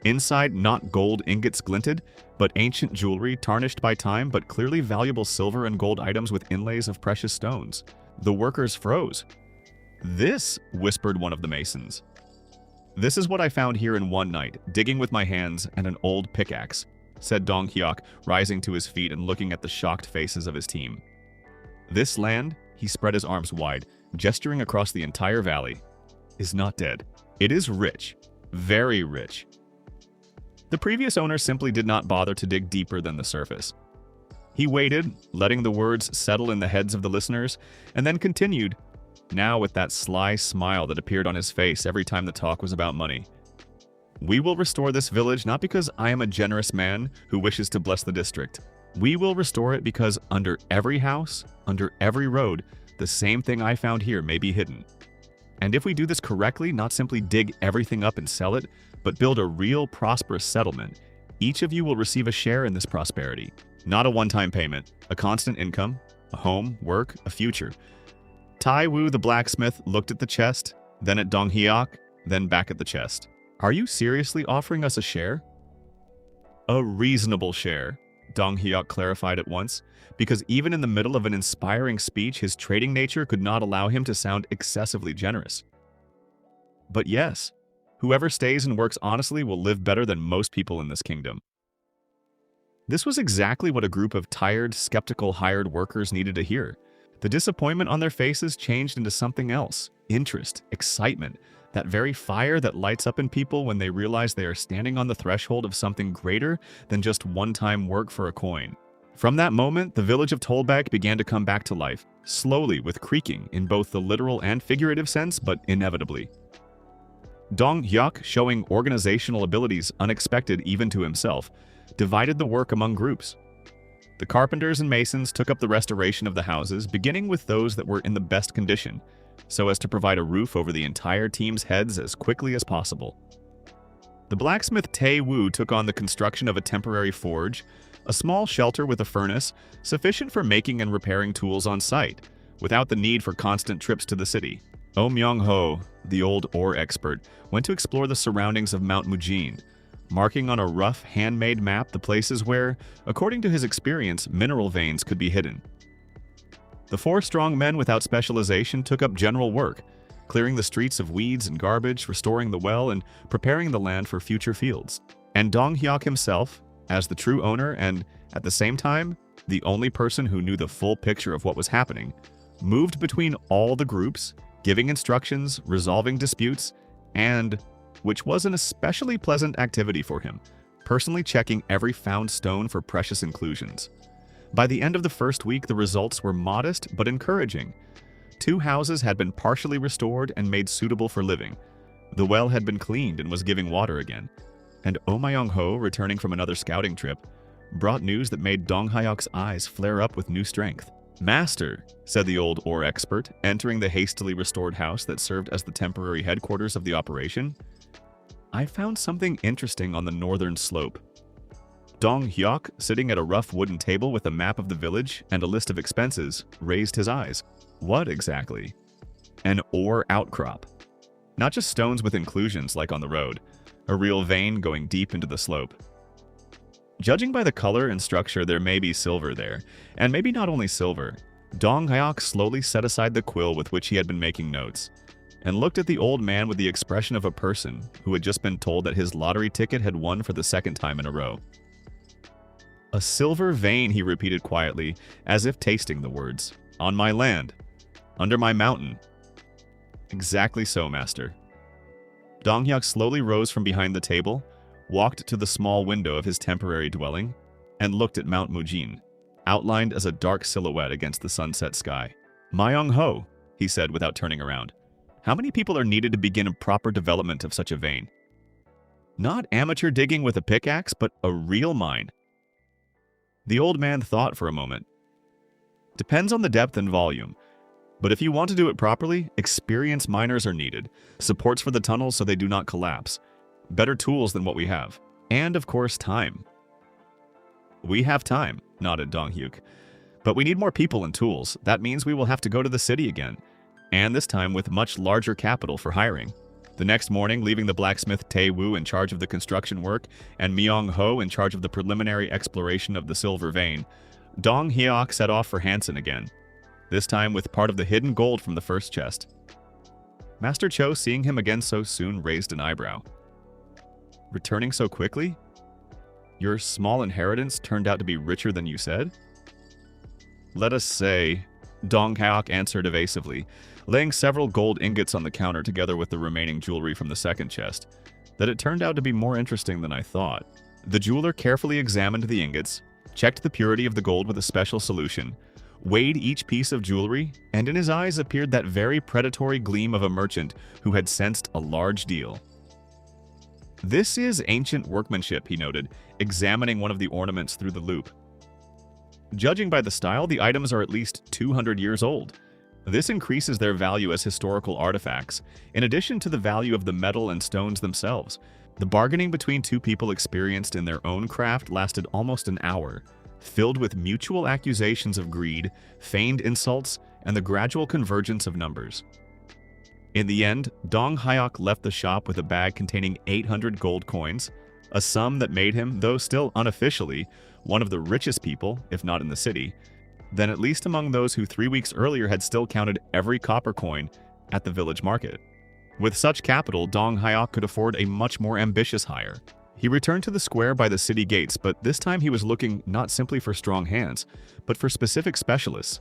Inside, not gold ingots glinted, but ancient jewelry tarnished by time, but clearly valuable silver and gold items with inlays of precious stones. The workers froze. "This," whispered one of the masons. "This is what I found here in one night, digging with my hands and an old pickaxe," said Dong Hyuk, rising to his feet and looking at the shocked faces of his team. "This land," he spread his arms wide, gesturing across the entire valley, "is not dead. It is rich. Very rich." The previous owner simply did not bother to dig deeper than the surface. He waited, letting the words settle in the heads of the listeners, and then continued, now with that sly smile that appeared on his face every time the talk was about money. "We will restore this village not because I am a generous man who wishes to bless the district. We will restore it because under every house, under every road, the same thing I found here may be hidden. And if we do this correctly, not simply dig everything up and sell it, but build a real prosperous settlement, each of you will receive a share in this prosperity. Not a one-time payment, a constant income, a home, work, a future." Tai Wu the blacksmith looked at the chest, then at Dong Hyuk, then back at the chest. "Are you seriously offering us a share?" "A reasonable share," Dong Hyuk clarified at once, because even in the middle of an inspiring speech, his trading nature could not allow him to sound excessively generous. "But yes, whoever stays and works honestly will live better than most people in this kingdom." This was exactly what a group of tired, skeptical hired workers needed to hear. The disappointment on their faces changed into something else: interest, excitement, that very fire that lights up in people when they realize they are standing on the threshold of something greater than just one-time work for a coin. From that moment, the village of Tolbek began to come back to life, slowly with creaking in both the literal and figurative sense, but inevitably. Dong Hyuk, showing organizational abilities unexpected even to himself, divided the work among groups. The carpenters and masons took up the restoration of the houses, beginning with those that were in the best condition, so as to provide a roof over the entire team's heads as quickly as possible. The blacksmith Tai Wu took on the construction of a temporary forge, a small shelter with a furnace, sufficient for making and repairing tools on site, without the need for constant trips to the city. Oh Myung-ho, the old ore expert, went to explore the surroundings of Mount Mujin, marking on a rough, handmade map the places where, according to his experience, mineral veins could be hidden. The 4 strong men without specialization took up general work, clearing the streets of weeds and garbage, restoring the well, and preparing the land for future fields. And Dong Hyuk himself, as the true owner and, at the same time, the only person who knew the full picture of what was happening, moved between all the groups, giving instructions, resolving disputes, and, which was an especially pleasant activity for him, personally checking every found stone for precious inclusions. By the end of the first week, the results were modest but encouraging. 2 houses had been partially restored and made suitable for living. The well had been cleaned and was giving water again. And Oh Myung-ho, returning from another scouting trip, brought news that made Dong Hyuk's eyes flare up with new strength. "Master," said the old ore expert, entering the hastily restored house that served as the temporary headquarters of the operation, "I found something interesting on the northern slope." Dong Hyuk, sitting at a rough wooden table with a map of the village and a list of expenses, raised his eyes. "What exactly?" "An ore outcrop. Not just stones with inclusions like on the road, a real vein going deep into the slope. Judging by the color and structure, there may be silver there, and maybe not only silver." Dong Hyuk slowly set aside the quill with which he had been making notes, and looked at the old man with the expression of a person who had just been told that his lottery ticket had won for the 2nd time in a row. "A silver vein," he repeated quietly, as if tasting the words. "On my land. Under my mountain." "Exactly so, master." Dong Hyuk slowly rose from behind the table, walked to the small window of his temporary dwelling, and looked at Mount Mujin, outlined as a dark silhouette against the sunset sky. "Myung-ho," he said without turning around. "How many people are needed to begin a proper development of such a vein? Not amateur digging with a pickaxe, but a real mine." The old man thought for a moment. "Depends on the depth and volume. But if you want to do it properly, experienced miners are needed, supports for the tunnels so they do not collapse, better tools than what we have, and of course time." "We have time," nodded Dong Hyuk. "But we need more people and tools. That means we will have to go to the city again, and this time with much larger capital for hiring." The next morning, leaving the blacksmith Tae Woo in charge of the construction work and Myung Ho in charge of the preliminary exploration of the silver vein, Dong Hyok set off for Hansen again, this time with part of the hidden gold from the first chest. Master Cho, seeing him again so soon, raised an eyebrow. Returning so quickly? Your small inheritance turned out to be richer than you said? Let us say, Dong Hyok answered evasively, laying several gold ingots on the counter together with the remaining jewelry from the second chest, that it turned out to be more interesting than I thought. The jeweler carefully examined the ingots, checked the purity of the gold with a special solution, weighed each piece of jewelry, and in his eyes appeared that very predatory gleam of a merchant who had sensed a large deal. This is ancient workmanship, he noted, examining one of the ornaments through the loupe. Judging by the style, the items are at least 200 years old. This increases their value as historical artifacts, in addition to the value of the metal and stones themselves. The bargaining between two people experienced in their own craft lasted almost an hour, filled with mutual accusations of greed, feigned insults, and the gradual convergence of numbers. In the end, Dong Hyok left the shop with a bag containing 800 gold coins, a sum that made him, though still unofficially, one of the richest people, if not in the city, then at least among those who 3 weeks earlier had still counted every copper coin at the village market. With such capital, Dong Hyok could afford a much more ambitious hire. He returned to the square by the city gates, but this time he was looking not simply for strong hands, but for specific specialists.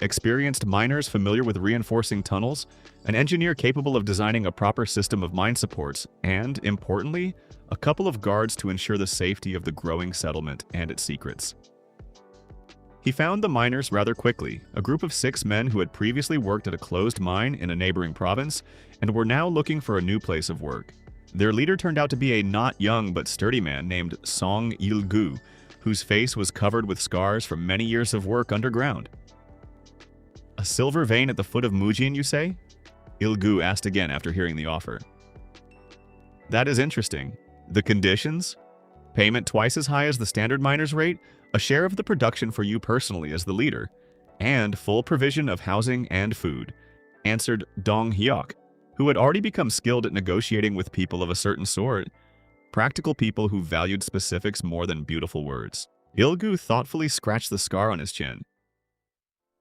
Experienced miners familiar with reinforcing tunnels, an engineer capable of designing a proper system of mine supports, and, importantly, a couple of guards to ensure the safety of the growing settlement and its secrets. He found the miners rather quickly, a group of 6 men who had previously worked at a closed mine in a neighboring province and were now looking for a new place of work. Their leader turned out to be a not young but sturdy man named Song Il-gu, whose face was covered with scars from many years of work underground. A silver vein at the foot of Mujin, you say? Il-gu asked again after hearing the offer. That is interesting. The conditions? Payment twice as high as the standard miner's rate, a share of the production for you personally as the leader, and full provision of housing and food, answered Dong Hyok, who had already become skilled at negotiating with people of a certain sort, practical people who valued specifics more than beautiful words. Il-gu thoughtfully scratched the scar on his chin.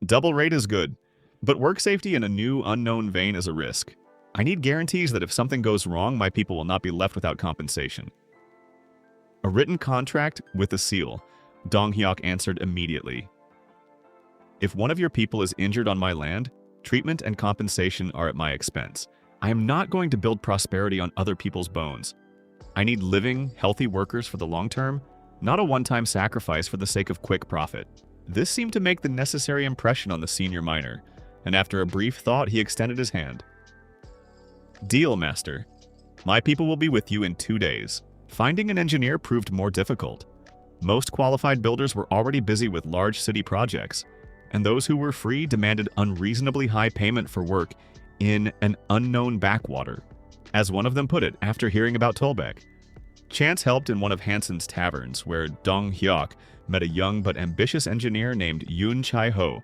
Double rate is good, but work safety in a new, unknown vein is a risk. I need guarantees that if something goes wrong, my people will not be left without compensation. A written contract with a seal, Dong Hyok answered immediately. If one of your people is injured on my land, treatment and compensation are at my expense. I am not going to build prosperity on other people's bones. I need living, healthy workers for the long term, not a one-time sacrifice for the sake of quick profit. This seemed to make the necessary impression on the senior miner, and after a brief thought, he extended his hand. Deal, master. My people will be with you in 2 days. Finding an engineer proved more difficult. Most qualified builders were already busy with large city projects, and those who were free demanded unreasonably high payment for work in an unknown backwater. As one of them put it after hearing about Tolbeck, chance helped in one of Hansen's taverns, where Dong Hyok met a young but ambitious engineer named Yoon Chai-ho,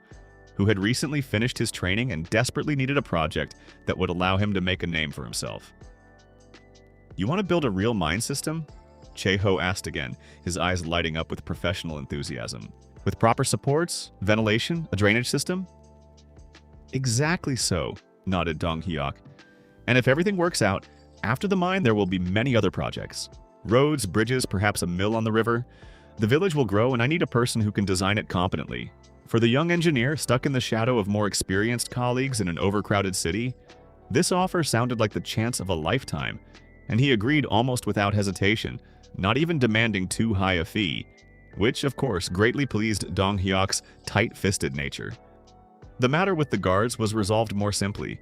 who had recently finished his training and desperately needed a project that would allow him to make a name for himself. You want to build a real mine system? Chai-ho asked again, his eyes lighting up with professional enthusiasm. With proper supports, ventilation, a drainage system? Exactly so, nodded Dong Hyok. And if everything works out, after the mine there will be many other projects. Roads, bridges, perhaps a mill on the river. The village will grow and I need a person who can design it competently. For the young engineer stuck in the shadow of more experienced colleagues in an overcrowded city, this offer sounded like the chance of a lifetime, and he agreed almost without hesitation, not even demanding too high a fee, which, of course, greatly pleased Dong Hyok's tight-fisted nature. The matter with the guards was resolved more simply.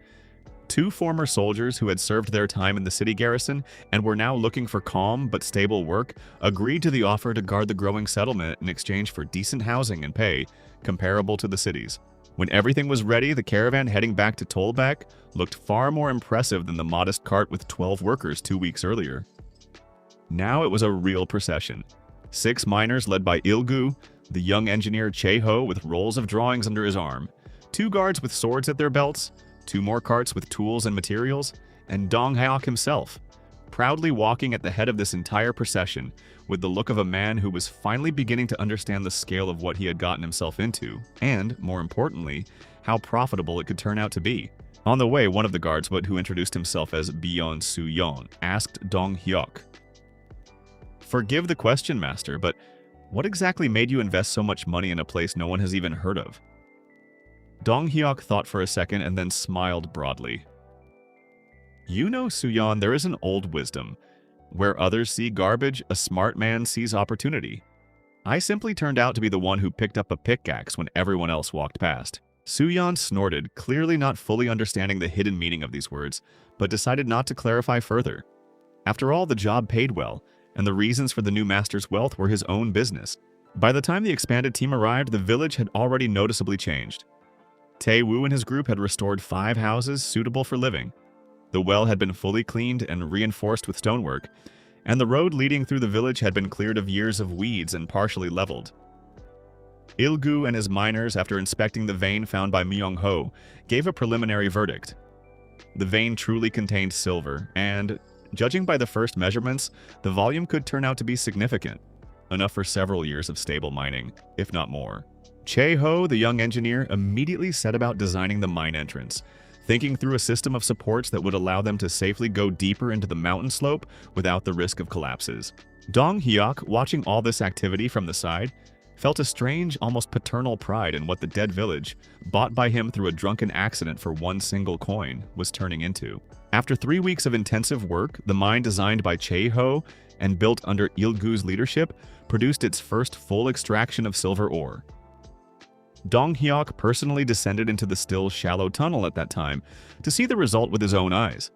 2 former soldiers who had served their time in the city garrison and were now looking for calm but stable work agreed to the offer to guard the growing settlement in exchange for decent housing and pay comparable to the city's. When everything was ready, the caravan heading back to Tolbeck looked far more impressive than the modest cart with 12 workers 2 weeks earlier. Now it was a real procession. 6 miners led by Il-gu, the young engineer Chai-ho with rolls of drawings under his arm, 2 guards with swords at their belts, 2 more carts with tools and materials, and Dong Hyok himself, proudly walking at the head of this entire procession with the look of a man who was finally beginning to understand the scale of what he had gotten himself into, and, more importantly, how profitable it could turn out to be. On the way, one of the guards, who introduced himself as Byeon Soo-yeon, asked Dong Hyok, "Forgive the question, Master, but what exactly made you invest so much money in a place no one has even heard of?" Dong Hyok thought for a second and then smiled broadly. "You know, Soo-yeon, there is an old wisdom. Where others see garbage, a smart man sees opportunity. I simply turned out to be the one who picked up a pickaxe when everyone else walked past." Soo-yeon snorted, clearly not fully understanding the hidden meaning of these words, but decided not to clarify further. After all, the job paid well, and the reasons for the new master's wealth were his own business. By the time the expanded team arrived, the village had already noticeably changed. Tae-woo and his group had restored 5 houses suitable for living. The well had been fully cleaned and reinforced with stonework, and the road leading through the village had been cleared of years of weeds and partially leveled. Il-gu and his miners, after inspecting the vein found by Myung-ho, gave a preliminary verdict. The vein truly contained silver, and, judging by the first measurements, the volume could turn out to be significant, enough for several years of stable mining, if not more. Chae-ho, the young engineer, immediately set about designing the mine entrance, thinking through a system of supports that would allow them to safely go deeper into the mountain slope without the risk of collapses. Dong Hyok, watching all this activity from the side, felt a strange, almost paternal pride in what the dead village, bought by him through a drunken accident for 1 single coin, was turning into. After 3 weeks of intensive work, the mine designed by Chae-ho and built under Il-gu's leadership produced its first full extraction of silver ore. Dong Hyok personally descended into the still shallow tunnel at that time to see the result with his own eyes.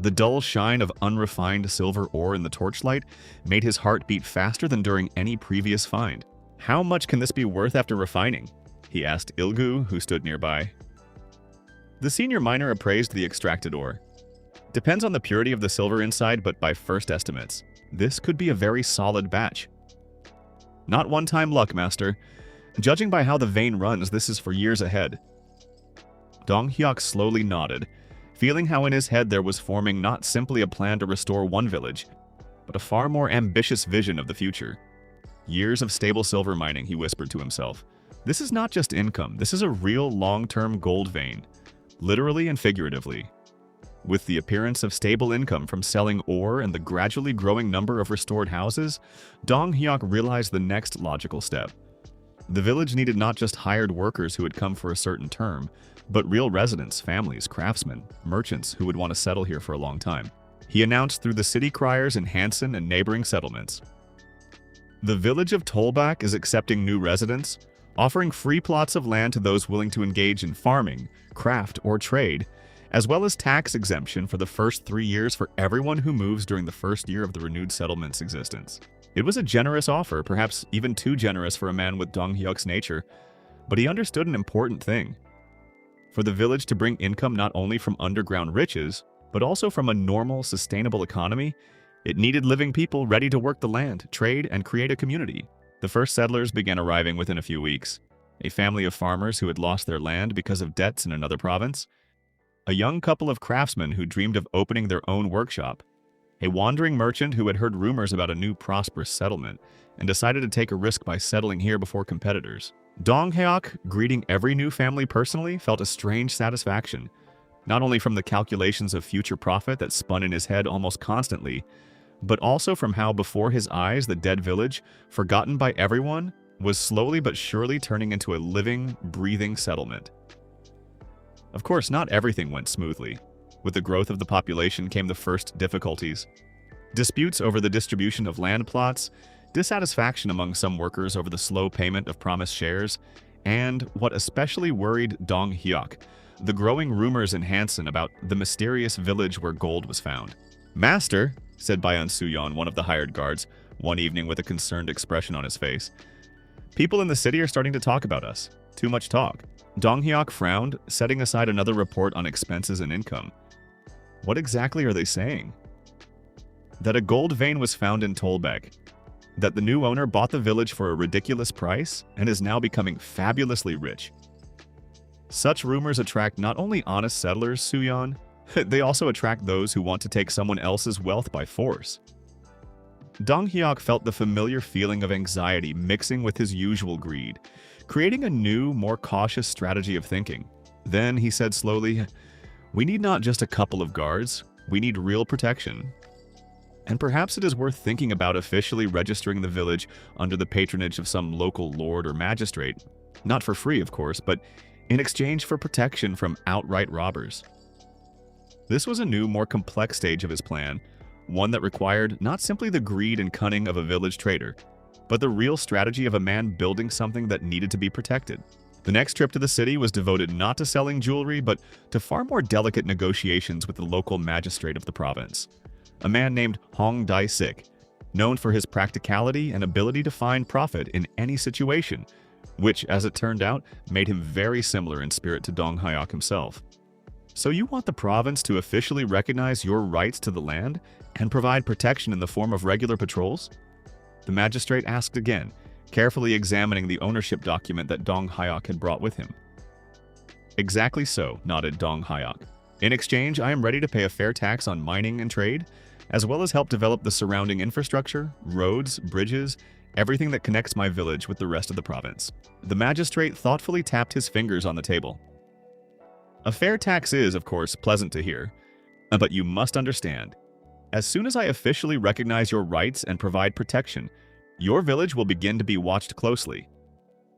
The dull shine of unrefined silver ore in the torchlight made his heart beat faster than during any previous find. "How much can this be worth after refining?" he asked Il-gu, who stood nearby. The senior miner appraised the extracted ore. "Depends on the purity of the silver inside, but by first estimates, this could be a very solid batch." "Not one-time luck, Master. Judging by how the vein runs, this is for years ahead." Dong Hyok slowly nodded, feeling how in his head there was forming not simply a plan to restore one village, but a far more ambitious vision of the future. "Years of stable silver mining," he whispered to himself. "This is not just income, this is a real long-term gold vein, literally and figuratively." With the appearance of stable income from selling ore and the gradually growing number of restored houses, Dong Hyok realized the next logical step. The village needed not just hired workers who had come for a certain term, but real residents, families, craftsmen, merchants who would want to settle here for a long time. He announced through the city criers in Hansan and neighboring settlements, "The village of Tolbak is accepting new residents, offering free plots of land to those willing to engage in farming, craft, or trade, as well as tax exemption for the first 3 years for everyone who moves during the first year of the renewed settlement's existence." It was a generous offer, perhaps even too generous for a man with Dong Hyok's nature, but he understood an important thing. For the village to bring income not only from underground riches, but also from a normal, sustainable economy, it needed living people ready to work the land, trade, and create a community. The first settlers began arriving within a few weeks. A family of farmers who had lost their land because of debts in another province, a young couple of craftsmen who dreamed of opening their own workshop, a wandering merchant who had heard rumors about a new prosperous settlement and decided to take a risk by settling here before competitors. Dong Hyok, greeting every new family personally, felt a strange satisfaction, not only from the calculations of future profit that spun in his head almost constantly, but also from how before his eyes the dead village, forgotten by everyone, was slowly but surely turning into a living, breathing settlement. Of course, not everything went smoothly. With the growth of the population came the first difficulties. Disputes over the distribution of land plots, dissatisfaction among some workers over the slow payment of promised shares, and, what especially worried Dong Hyok, the growing rumors in Hansan about the mysterious village where gold was found. "Master," said Byeon Soo-yeon, one of the hired guards, one evening with a concerned expression on his face, "people in the city are starting to talk about us. Too much talk." Dong Hyok frowned, setting aside another report on expenses and income. What exactly are they saying? That a gold vein was found in Tolbek, that the new owner bought the village for a ridiculous price and is now becoming fabulously rich. Such rumors attract not only honest settlers, Soo-yeon, They also attract those who want to take someone else's wealth by force. Dong Hyok felt the familiar feeling of anxiety mixing with his usual greed, creating a new, more cautious strategy of thinking. Then he said slowly, "We need not just a couple of guards, we need real protection. And perhaps it is worth thinking about officially registering the village under the patronage of some local lord or magistrate. Not for free, of course, but in exchange for protection from outright robbers." This was a new, more complex stage of his plan, one that required not simply the greed and cunning of a village trader, but the real strategy of a man building something that needed to be protected. The next trip to the city was devoted not to selling jewelry, but to far more delicate negotiations with the local magistrate of the province, a man named Hong Dai-sik, known for his practicality and ability to find profit in any situation, which, as it turned out, made him very similar in spirit to Dong Hyok himself. "So you want the province to officially recognize your rights to the land and provide protection in the form of regular patrols?" The magistrate asked again, carefully examining the ownership document that Dong Hyok had brought with him. "Exactly so," nodded Dong Hyok. "In exchange, I am ready to pay a fair tax on mining and trade, as well as help develop the surrounding infrastructure, roads, bridges, everything that connects my village with the rest of the province." The magistrate thoughtfully tapped his fingers on the table. "A fair tax is, of course, pleasant to hear, but you must understand. As soon as I officially recognize your rights and provide protection, your village will begin to be watched closely.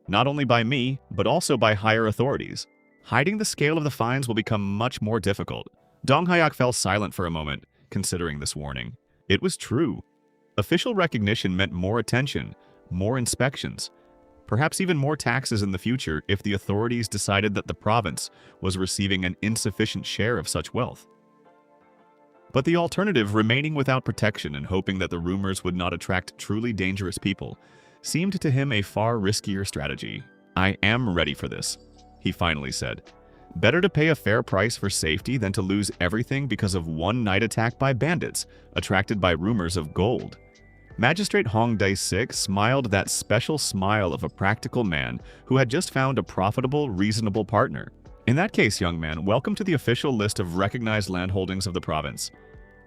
Not only by me, but also by higher authorities. Hiding the scale of the fines will become much more difficult." Dong Hyok fell silent for a moment, considering this warning. It was true. Official recognition meant more attention, more inspections, perhaps even more taxes in the future if the authorities decided that the province was receiving an insufficient share of such wealth. But the alternative, remaining without protection and hoping that the rumors would not attract truly dangerous people, seemed to him a far riskier strategy. "I am ready for this," he finally said. "Better to pay a fair price for safety than to lose everything because of one night attack by bandits, attracted by rumors of gold." Magistrate Hong Dae-sik smiled that special smile of a practical man who had just found a profitable, reasonable partner. "In that case, young man, welcome to the official list of recognized landholdings of the province.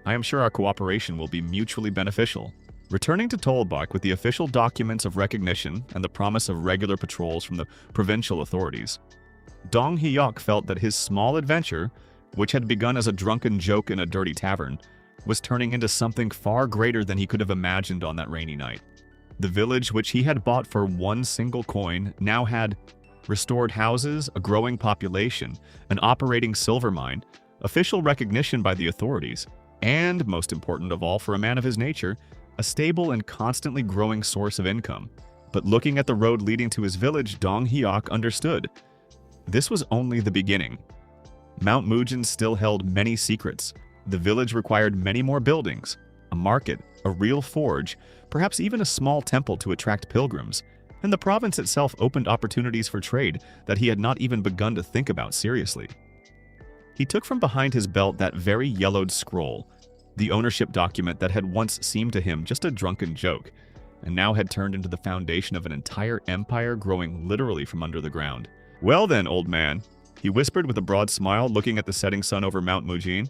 I am sure our cooperation will be mutually beneficial." Returning to Tolbak with the official documents of recognition and the promise of regular patrols from the provincial authorities, Dong Hyok felt that his small adventure, which had begun as a drunken joke in a dirty tavern, was turning into something far greater than he could have imagined on that rainy night. The village, which he had bought for one single coin, now had restored houses, a growing population, an operating silver mine, official recognition by the authorities, and, most important of all for a man of his nature, a stable and constantly growing source of income. But looking at the road leading to his village, Dong Hyok understood. This was only the beginning. Mount Mujin still held many secrets. The village required many more buildings, a market, a real forge, perhaps even a small temple to attract pilgrims, and the province itself opened opportunities for trade that he had not even begun to think about seriously. He took from behind his belt that very yellowed scroll, the ownership document that had once seemed to him just a drunken joke, and now had turned into the foundation of an entire empire growing literally from under the ground. "Well then, old man," he whispered with a broad smile, looking at the setting sun over Mount Mujin.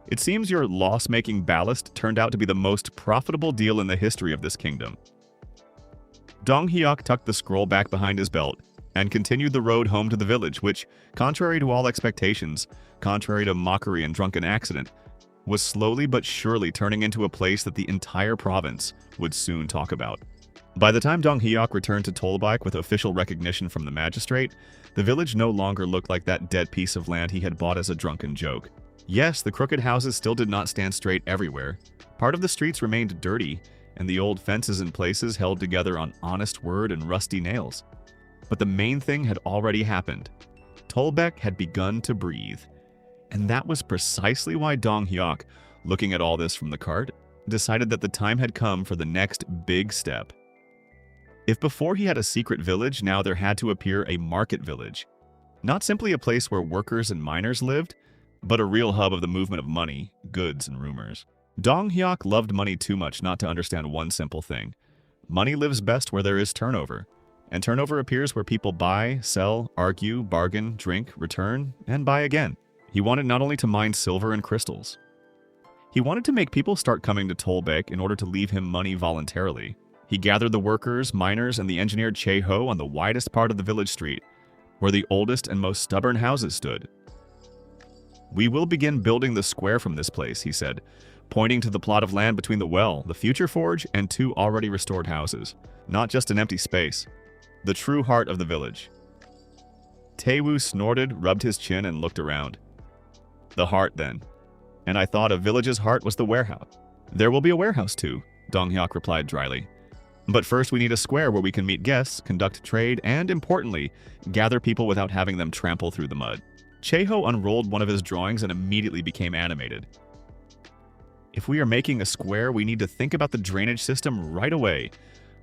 "It seems your loss-making ballast turned out to be the most profitable deal in the history of this kingdom." Dong Hyok tucked the scroll back behind his belt and continued the road home to the village, which, contrary to all expectations, contrary to mockery and drunken accident, was slowly but surely turning into a place that the entire province would soon talk about. By the time Dong Hyok returned to Tolbak with official recognition from the magistrate, the village no longer looked like that dead piece of land he had bought as a drunken joke. Yes, the crooked houses still did not stand straight everywhere. Part of the streets remained dirty, and the old fences in places held together on honest word and rusty nails. But the main thing had already happened. Tolbek had begun to breathe. And that was precisely why Dong Hyok, looking at all this from the cart, decided that the time had come for the next big step. If before he had a secret village, now there had to appear a market village. Not simply a place where workers and miners lived, but a real hub of the movement of money, goods, and rumors. Dong Hyok loved money too much not to understand one simple thing. Money lives best where there is turnover, and turnover appears where people buy, sell, argue, bargain, drink, return, and buy again. He wanted not only to mine silver and crystals. He wanted to make people start coming to Tolbek in order to leave him money voluntarily. He gathered the workers, miners, and the engineer Che-ho on the widest part of the village street, where the oldest and most stubborn houses stood. "We will begin building the square from this place," he said, pointing to the plot of land between the well, the future forge, and 2 already restored houses. Not just an empty space. The true heart of the village. Tae-woo snorted, rubbed his chin, and looked around. "The heart, then. And I thought a village's heart was the warehouse." "There will be a warehouse, too," Dong-hyuk replied dryly. "But first we need a square where we can meet guests, conduct trade, and, importantly, gather people without having them trample through the mud." Che-ho unrolled one of his drawings and immediately became animated. "If we are making a square, we need to think about the drainage system right away.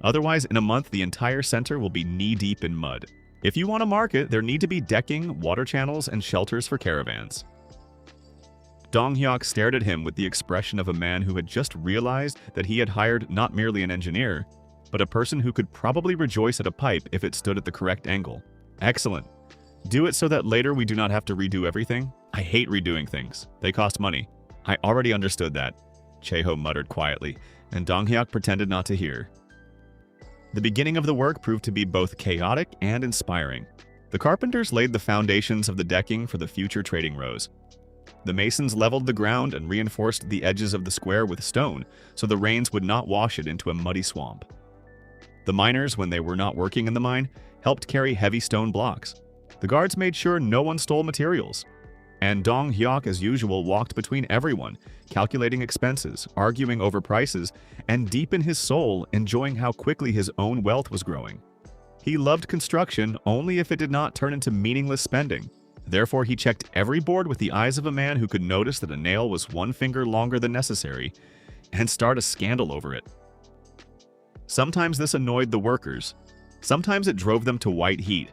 Otherwise, in a month, the entire center will be knee-deep in mud. If you want a market, there need to be decking, water channels, and shelters for caravans." Dong-hyuk stared at him with the expression of a man who had just realized that he had hired not merely an engineer, but a person who could probably rejoice at a pipe if it stood at the correct angle. "Excellent. Do it so that later we do not have to redo everything. I hate redoing things. They cost money." "I already understood that," Che-ho muttered quietly, and Dong-hyuk pretended not to hear. The beginning of the work proved to be both chaotic and inspiring. The carpenters laid the foundations of the decking for the future trading rows. The masons leveled the ground and reinforced the edges of the square with stone so the rains would not wash it into a muddy swamp. The miners, when they were not working in the mine, helped carry heavy stone blocks. The guards made sure no one stole materials. And Dong-hyuk, as usual, walked between everyone, calculating expenses, arguing over prices, and deep in his soul, enjoying how quickly his own wealth was growing. He loved construction only if it did not turn into meaningless spending. Therefore, he checked every board with the eyes of a man who could notice that a nail was 1 finger longer than necessary and start a scandal over it. Sometimes this annoyed the workers. Sometimes it drove them to white heat.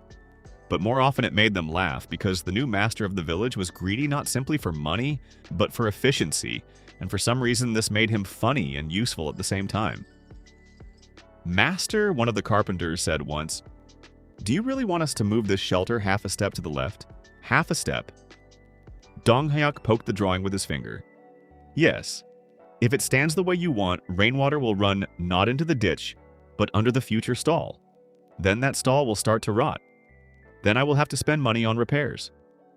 But more often it made them laugh because the new master of the village was greedy not simply for money, but for efficiency, and for some reason this made him funny and useful at the same time. "Master," one of the carpenters said once, "do you really want us to move this shelter half a step to the left? Half a step?" Dong-hyuk poked the drawing with his finger. "Yes. If it stands the way you want, rainwater will run not into the ditch, but under the future stall. Then that stall will start to rot. Then I will have to spend money on repairs.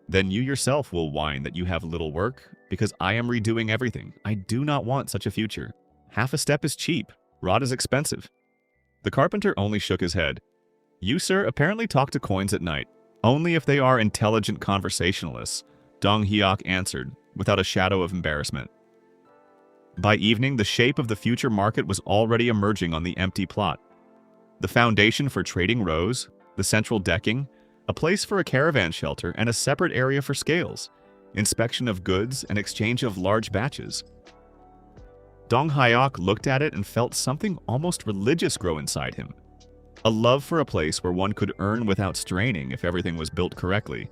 Then you yourself will whine that you have little work, because I am redoing everything. I do not want such a future. Half a step is cheap. Rot is expensive." The carpenter only shook his head. "You, sir, apparently talk to coins at night. Only if they are intelligent conversationalists," Dong-hyuk answered, without a shadow of embarrassment. By evening, the shape of the future market was already emerging on the empty plot. The foundation for trading rows, the central decking, a place for a caravan shelter, and a separate area for scales, inspection of goods, and exchange of large batches. Dong-hyuk looked at it and felt something almost religious grow inside him. A love for a place where one could earn without straining if everything was built correctly.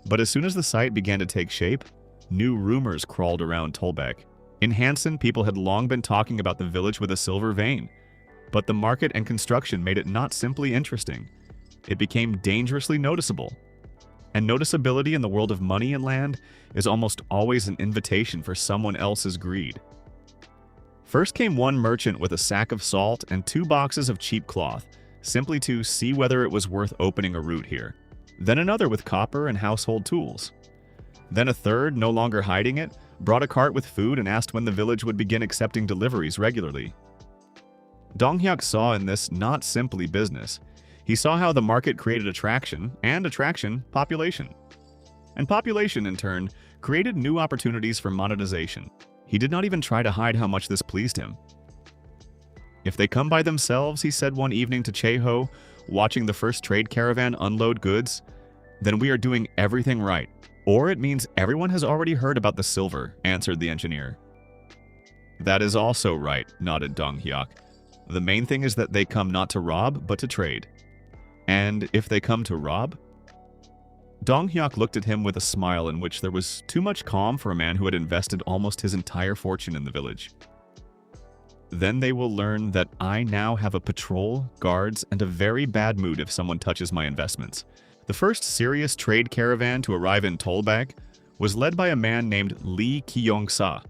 But as soon as the site began to take shape, new rumors crawled around Tolbek. In Hansen, people had long been talking about the village with a silver vein, but the market and construction made it not simply interesting. It became dangerously noticeable. And noticeability in the world of money and land is almost always an invitation for someone else's greed. First came one merchant with a sack of salt and 2 boxes of cheap cloth, simply to see whether it was worth opening a route here. Then another with copper and household tools. Then a third, no longer hiding it, brought a cart with food and asked when the village would begin accepting deliveries regularly. Dong-hyuk saw in this not simply business. He saw how the market created attraction, and attraction, population. And population, in turn, created new opportunities for monetization. He did not even try to hide how much this pleased him. "If they come by themselves," he said one evening to Che-ho, watching the first trade caravan unload goods, "then we are doing everything right. Or it means everyone has already heard about the silver," answered the engineer. "That is also right," nodded Dong-hyuk. "The main thing is that they come not to rob, but to trade." "And if they come to rob?" Dong-hyuk looked at him with a smile in which there was too much calm for a man who had invested almost his entire fortune in the village. "Then they will learn that I now have a patrol, guards, and a very bad mood if someone touches my investments. The first serious trade caravan to arrive in Tolbag was led by a man named Lee Kyong-sa,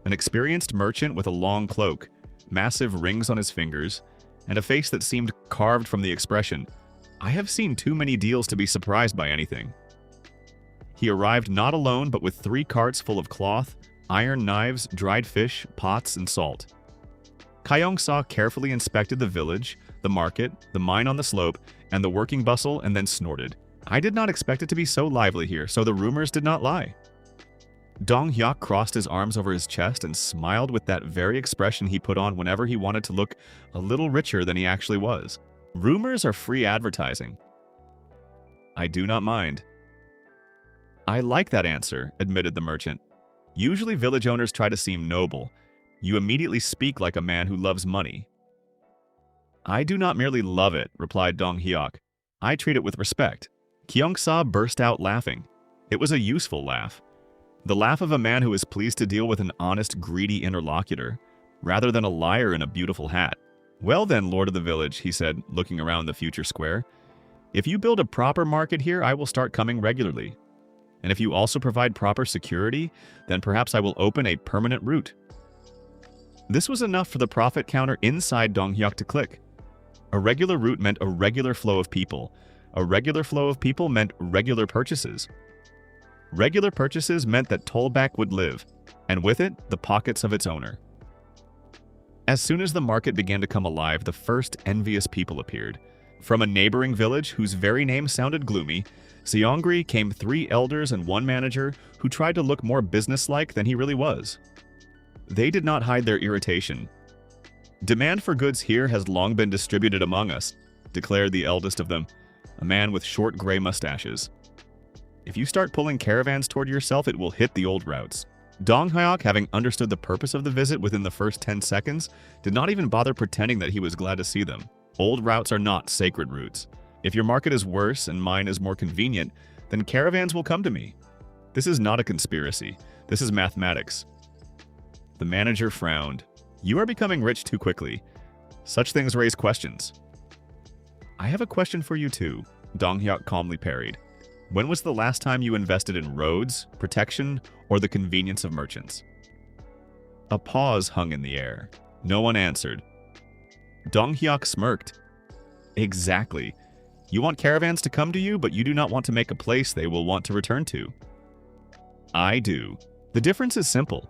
an experienced merchant with a long cloak, massive rings on his fingers, and a face that seemed carved from the expression, "I have seen too many deals to be surprised by anything." He arrived not alone but with 3 carts full of cloth, iron knives, dried fish, pots, and salt. Kyong-sa carefully inspected the village, the market, the mine on the slope, and the working bustle, and then snorted. "I did not expect it to be so lively here, so the rumors did not lie." Dong Hyuk crossed his arms over his chest and smiled with that very expression he put on whenever he wanted to look a little richer than he actually was. "Rumors are free advertising." "I do not mind." "I like that answer," admitted the merchant. "Usually village owners try to seem noble. You immediately speak like a man who loves money." "I do not merely love it," replied Dong Hyuk. "I treat it with respect." Kyong-sa burst out laughing. It was a useful laugh. The laugh of a man who is pleased to deal with an honest, greedy interlocutor, rather than a liar in a beautiful hat. "Well then, lord of the village," he said, looking around the future square, "if you build a proper market here, I will start coming regularly. And if you also provide proper security, then perhaps I will open a permanent route." This was enough for the profit counter inside Dong Hyuk to click. A regular route meant a regular flow of people. A regular flow of people meant regular purchases. Regular purchases meant that Tolbak would live, and with it, the pockets of its owner. As soon as the market began to come alive, the first envious people appeared. From a neighboring village whose very name sounded gloomy, Seongri came 3 elders and 1 manager who tried to look more businesslike than he really was. They did not hide their irritation. "Demand for goods here has long been distributed among us," declared the eldest of them, a man with short gray mustaches. "If you start pulling caravans toward yourself, it will hit the old routes." Dong Hyuk, having understood the purpose of the visit within the first 10 seconds, did not even bother pretending that he was glad to see them. Old routes are not sacred routes. If your market is worse and mine is more convenient, then caravans will come to me. This is not a conspiracy. This is mathematics. The manager frowned. "You are becoming rich too quickly. Such things raise questions." "I have a question for you too," Dong Hyuk calmly parried. "When was the last time you invested in roads, protection, or the convenience of merchants?" A pause hung in the air. No one answered. Dong Hyuk smirked. "Exactly. You want caravans to come to you, but you do not want to make a place they will want to return to." "I do. The difference is simple."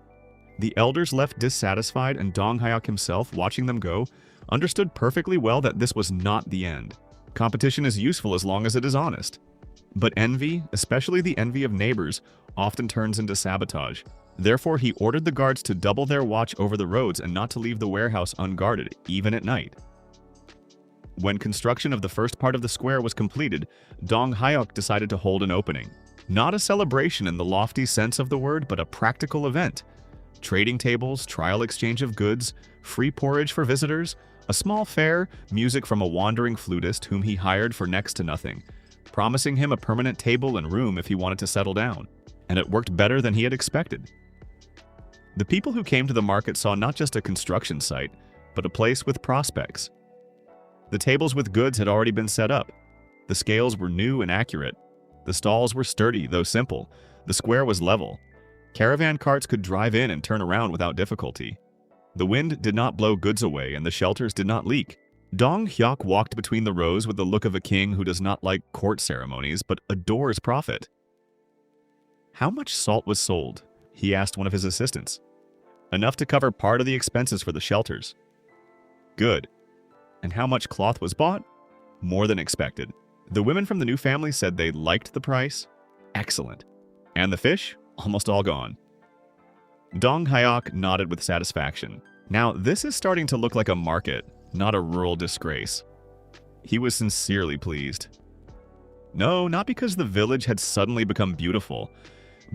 The elders left dissatisfied, and Dong Hyuk himself, watching them go, understood perfectly well that this was not the end. Competition is useful as long as it is honest. But envy, especially the envy of neighbors, often turns into sabotage. Therefore, he ordered the guards to double their watch over the roads and not to leave the warehouse unguarded, even at night. When construction of the first part of the square was completed, Dong Hyuk decided to hold an opening. Not a celebration in the lofty sense of the word, but a practical event. Trading tables, trial exchange of goods, free porridge for visitors, a small fair, music from a wandering flutist whom he hired for next to nothing, promising him a permanent table and room if he wanted to settle down. And it worked better than he had expected. The people who came to the market saw not just a construction site, but a place with prospects. The tables with goods had already been set up. The scales were new and accurate. The stalls were sturdy, though simple. The square was level. Caravan carts could drive in and turn around without difficulty. The wind did not blow goods away, and the shelters did not leak. Dong Hyuk walked between the rows with the look of a king who does not like court ceremonies, but adores profit. "How much salt was sold?" he asked one of his assistants. "Enough to cover part of the expenses for the shelters." "Good. And how much cloth was bought?" "More than expected." The women from the new family said they liked the price. "Excellent. And the fish? Almost all gone." Dong Hyuk nodded with satisfaction. Now, this is starting to look like a market, not a rural disgrace. He was sincerely pleased. No, not because the village had suddenly become beautiful.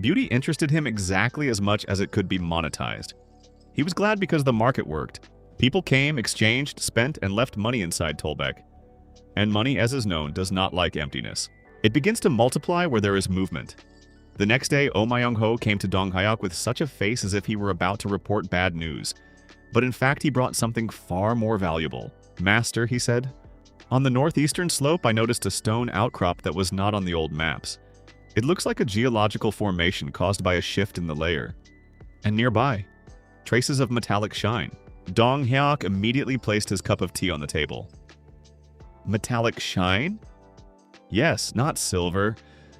Beauty interested him exactly as much as it could be monetized. He was glad because the market worked. People came, exchanged, spent, and left money inside Tolbek. And money, as is known, does not like emptiness. It begins to multiply where there is movement. The next day, Oh Myung-ho came to Dong Hyuk with such a face as if he were about to report bad news. But in fact, he brought something far more valuable. "Master," he said, On the northeastern slope, I noticed a stone outcrop that was not on the old maps. It looks like a geological formation caused by a shift in the layer. And nearby, traces of metallic shine. Dong Hyuk immediately placed his cup of tea on the table. Metallic shine? Yes, not silver.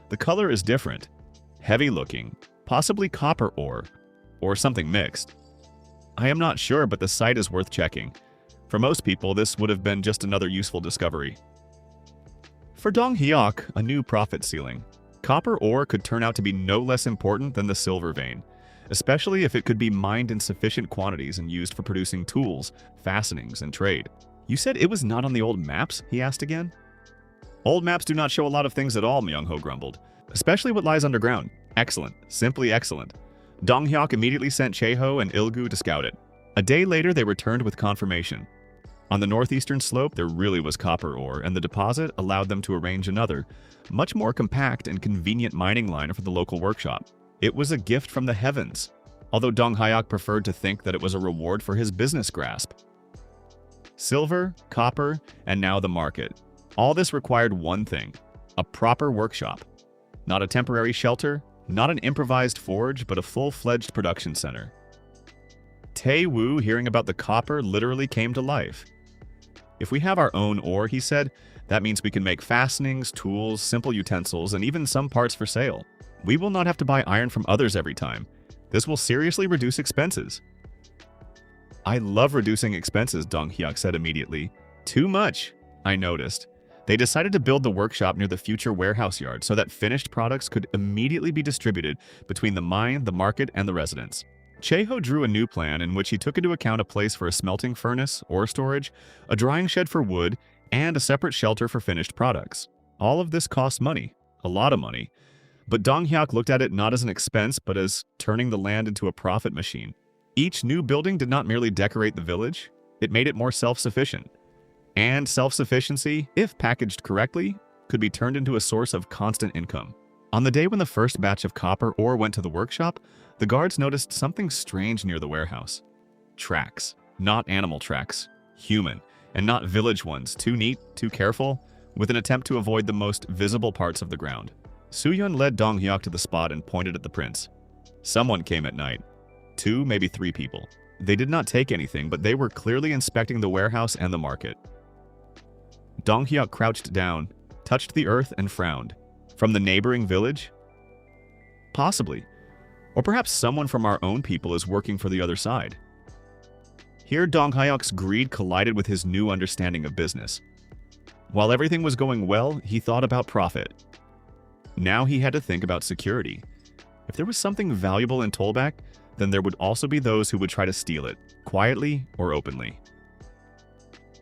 The color is different. Heavy looking, possibly copper ore, or something mixed. I am not sure, but the site is worth checking. For most people, this would have been just another useful discovery. For Dong Hyuk, a new profit ceiling. Copper ore could turn out to be no less important than the silver vein, especially if it could be mined in sufficient quantities and used for producing tools, fastenings, and trade. You said it was not on the old maps? He asked again. Old maps do not show a lot of things at all, Myung-ho grumbled. Especially what lies underground. Excellent. Simply excellent. Dong Hyuk immediately sent Chae-ho and Il-gu to scout it. A day later, they returned with confirmation. On the northeastern slope, there really was copper ore, and the deposit allowed them to arrange another, much more compact and convenient mining line for the local workshop. It was a gift from the heavens, although Dong Hyuk preferred to think that it was a reward for his business grasp. Silver, copper, and now the market. All this required one thing: a proper workshop. Not a temporary shelter, not an improvised forge, but a full-fledged production center. Tae-woo, hearing about the copper, literally came to life. If we have our own ore, he said, that means we can make fastenings, tools, simple utensils, and even some parts for sale. We will not have to buy iron from others every time. This will seriously reduce expenses. I love reducing expenses, Dong Hyuk said immediately. Too much, I noticed. They decided to build the workshop near the future warehouse yard so that finished products could immediately be distributed between the mine, the market, and the residents. Chae-ho drew a new plan in which he took into account a place for a smelting furnace, ore storage, a drying shed for wood, and a separate shelter for finished products. All of this costs money, a lot of money. But Dong Hyuk looked at it not as an expense, but as turning the land into a profit machine. Each new building did not merely decorate the village, it made it more self-sufficient. And self-sufficiency, if packaged correctly, could be turned into a source of constant income. On the day when the first batch of copper ore went to the workshop, the guards noticed something strange near the warehouse. Tracks. Not animal tracks. Human. And not village ones, too neat, too careful, with an attempt to avoid the most visible parts of the ground. Soo-yeon led Dong Hyuk to the spot and pointed at the prints. Someone came at night. 2, maybe 3 people. They did not take anything, but they were clearly inspecting the warehouse and the market. Dong Hyuk crouched down, touched the earth, and frowned. From the neighboring village? Possibly. Or perhaps someone from our own people is working for the other side. Here, Dong Hyuk's greed collided with his new understanding of business. While everything was going well, he thought about profit. Now he had to think about security. If there was something valuable in Tollback, then there would also be those who would try to steal it, quietly or openly.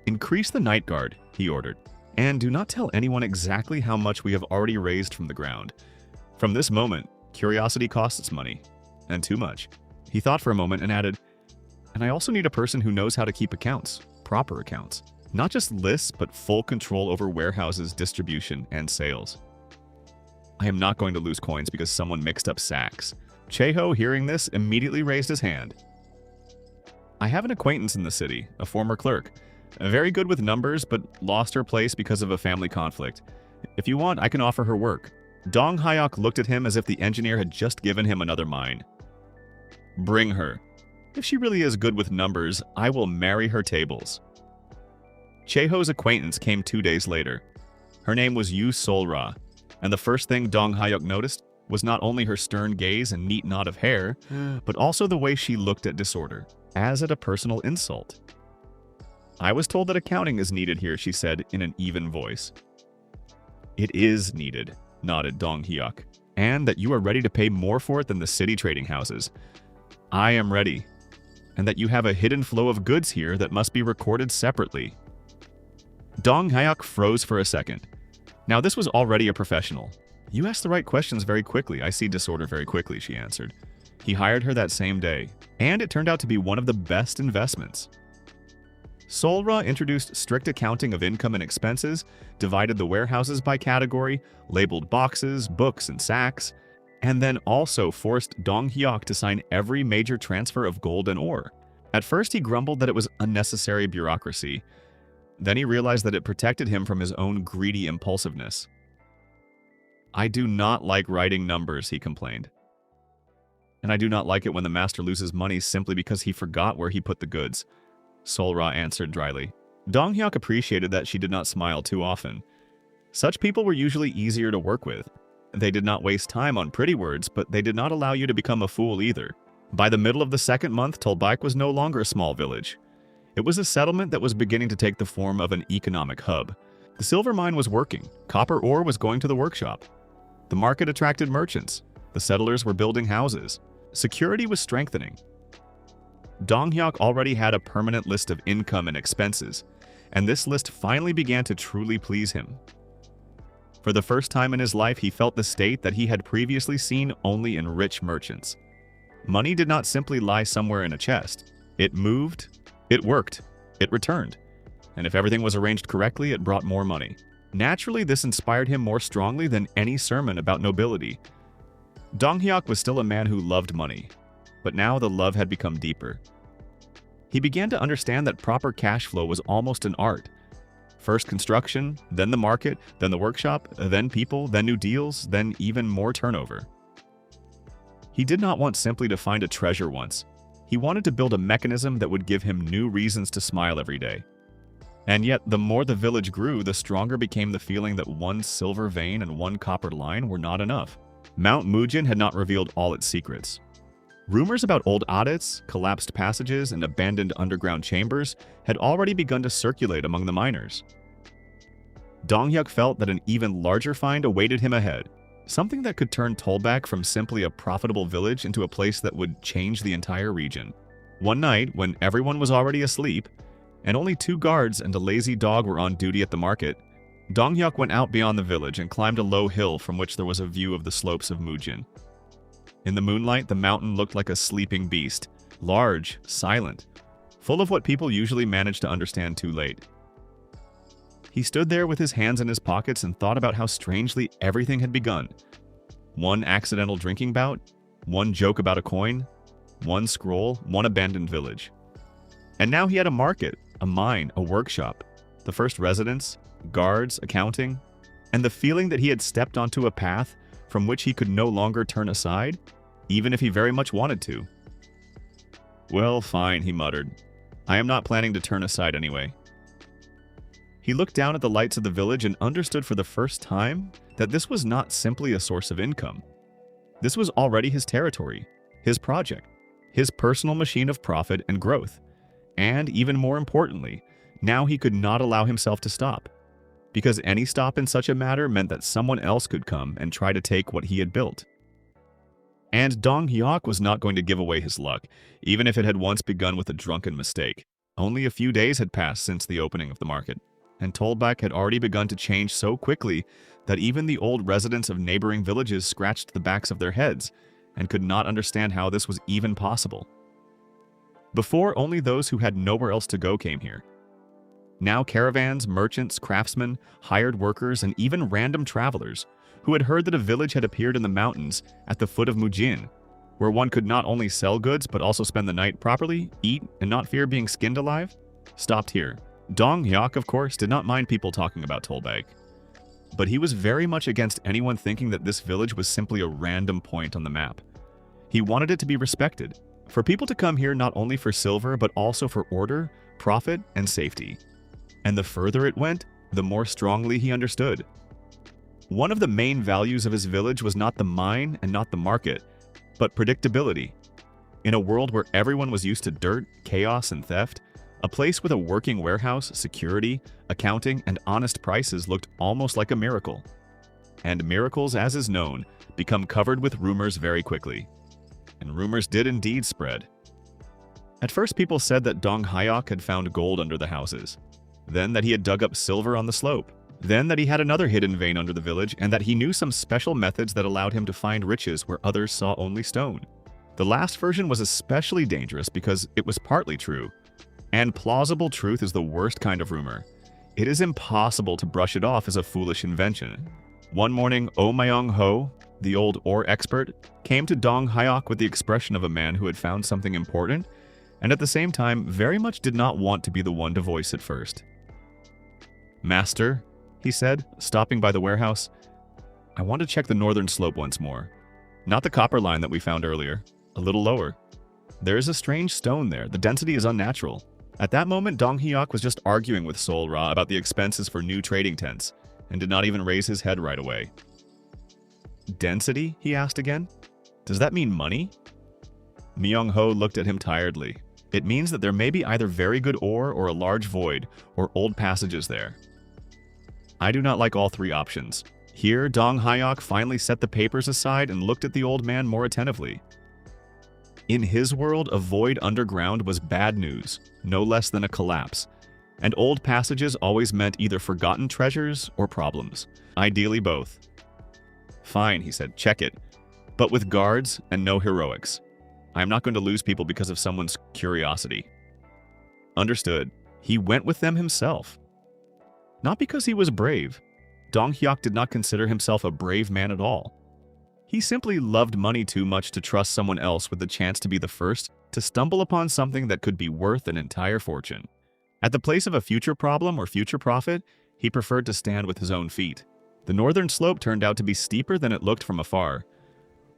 Increase the night guard, he ordered, and do not tell anyone exactly how much we have already raised from the ground. From this moment, curiosity costs money, and too much. He thought for a moment and added, and I also need a person who knows how to keep accounts, proper accounts. Not just lists, but full control over warehouses, distribution, and sales. I am not going to lose coins because someone mixed up sacks. Chae-ho, hearing this, immediately raised his hand. I have an acquaintance in the city, a former clerk. Very good with numbers, but lost her place because of a family conflict. If you want, I can offer her work. Dong Hyuk looked at him as if the engineer had just given him another mine. Bring her. If she really is good with numbers, I will marry her tables. Chae-ho's acquaintance came 2 days later. Her name was Yu Sol-ra, and the first thing Dong Hyuk noticed was not only her stern gaze and neat knot of hair, but also the way she looked at disorder, as at a personal insult. I was told that accounting is needed here, she said in an even voice. It is needed, nodded Dong Hyuk, and that you are ready to pay more for it than the city trading houses. I am ready, and that you have a hidden flow of goods here that must be recorded separately. Dong Hyuk froze for a second. Now this was already a professional. You asked the right questions very quickly. I see disorder very quickly, she answered. He hired her that same day, and it turned out to be one of the best investments. Sol-ra introduced strict accounting of income and expenses, divided the warehouses by category, labeled boxes, books, and sacks, and then also forced Dong Hyuk to sign every major transfer of gold and ore. At first he grumbled that it was unnecessary bureaucracy, Then he realized that it protected him from his own greedy impulsiveness. "I do not like writing numbers," he complained. "And I do not like it when the master loses money simply because he forgot where he put the goods," Sol-Ra answered dryly. Dong-hyuk appreciated that she did not smile too often. Such people were usually easier to work with. They did not waste time on pretty words, but they did not allow you to become a fool either. By the middle of the second month, Tolbaek was no longer a small village. It was a settlement that was beginning to take the form of an economic hub. The silver mine was working, copper ore was going to the workshop. The market attracted merchants. The settlers were building houses. Security was strengthening. Dong-hyuk already had a permanent list of income and expenses, and this list finally began to truly please him. For the first time in his life, he felt the state that he had previously seen only in rich merchants. Money did not simply lie somewhere in a chest. It moved, it worked, it returned. And if everything was arranged correctly, it brought more money. Naturally, this inspired him more strongly than any sermon about nobility. Dong-hyuk was still a man who loved money, but now the love had become deeper. He began to understand that proper cash flow was almost an art. First construction, then the market, then the workshop, then people, then new deals, then even more turnover. He did not want simply to find a treasure once. He wanted to build a mechanism that would give him new reasons to smile every day. And yet, the more the village grew, the stronger became the feeling that one silver vein and one copper line were not enough. Mount Mujin had not revealed all its secrets. Rumors about old audits, collapsed passages, and abandoned underground chambers had already begun to circulate among the miners. Dong-hyuk felt that an even larger find awaited him ahead, something that could turn Tolbaek from simply a profitable village into a place that would change the entire region. One night, when everyone was already asleep, and only 2 guards and a lazy dog were on duty at the market, Dong-hyuk went out beyond the village and climbed a low hill from which there was a view of the slopes of Mujin. In the moonlight, the mountain looked like a sleeping beast, large, silent, full of what people usually manage to understand too late. He stood there with his hands in his pockets and thought about how strangely everything had begun. One accidental drinking bout, one joke about a coin, one scroll, one abandoned village. And now he had a market, a mine, a workshop, the first residence, guards, accounting, and the feeling that he had stepped onto a path from which he could no longer turn aside, even if he very much wanted to. "Well, fine," he muttered. "I am not planning to turn aside anyway." He looked down at the lights of the village and understood for the first time that this was not simply a source of income. This was already his territory, his project, his personal machine of profit and growth. And even more importantly, now he could not allow himself to stop, because any stop in such a matter meant that someone else could come and try to take what he had built. And Dong-hyuk was not going to give away his luck, even if it had once begun with a drunken mistake. Only a few days had passed since the opening of the market, and Tolbaek had already begun to change so quickly that even the old residents of neighboring villages scratched the backs of their heads and could not understand how this was even possible. Before, only those who had nowhere else to go came here. Now caravans, merchants, craftsmen, hired workers, and even random travelers who had heard that a village had appeared in the mountains at the foot of Mujin, where one could not only sell goods but also spend the night properly, eat, and not fear being skinned alive, stopped here. Dong-hyuk, of course, did not mind people talking about Tolbaek, but he was very much against anyone thinking that this village was simply a random point on the map. He wanted it to be respected, for people to come here not only for silver but also for order, profit, and safety. And the further it went, the more strongly he understood. One of the main values of his village was not the mine and not the market, but predictability. In a world where everyone was used to dirt, chaos, and theft, a place with a working warehouse, security, accounting, and honest prices looked almost like a miracle. And miracles, as is known, become covered with rumors very quickly. And rumors did indeed spread. At first, people said that Dong-hyuk had found gold under the houses, then that he had dug up silver on the slope, then that he had another hidden vein under the village, and that he knew some special methods that allowed him to find riches where others saw only stone. The last version was especially dangerous because it was partly true, and plausible truth is the worst kind of rumor. It is impossible to brush it off as a foolish invention. One morning, Oh Myung-ho, the old ore expert, came to Dong-hyuk with the expression of a man who had found something important, and at the same time very much did not want to be the one to voice it first. "Master," he said, stopping by the warehouse, "I want to check the northern slope once more. Not the copper line that we found earlier. A little lower. There is a strange stone there. The density is unnatural." At that moment, Dong Hyuk was just arguing with Sol Ra about the expenses for new trading tents, and did not even raise his head right away. "Density?" he asked again. "Does that mean money?" Myung-ho looked at him tiredly. "It means that there may be either very good ore or a large void, or old passages there. I do not like all three options." Here, Dong Hyuk finally set the papers aside and looked at the old man more attentively. In his world, a void underground was bad news, no less than a collapse, and old passages always meant either forgotten treasures or problems. Ideally both. "Fine," he said, "check it. But with guards and no heroics. I am not going to lose people because of someone's curiosity." Understood. He went with them himself. Not because he was brave. Dong Hyuk did not consider himself a brave man at all. He simply loved money too much to trust someone else with the chance to be the first to stumble upon something that could be worth an entire fortune. At the place of a future problem or future profit, he preferred to stand with his own feet. The northern slope turned out to be steeper than it looked from afar.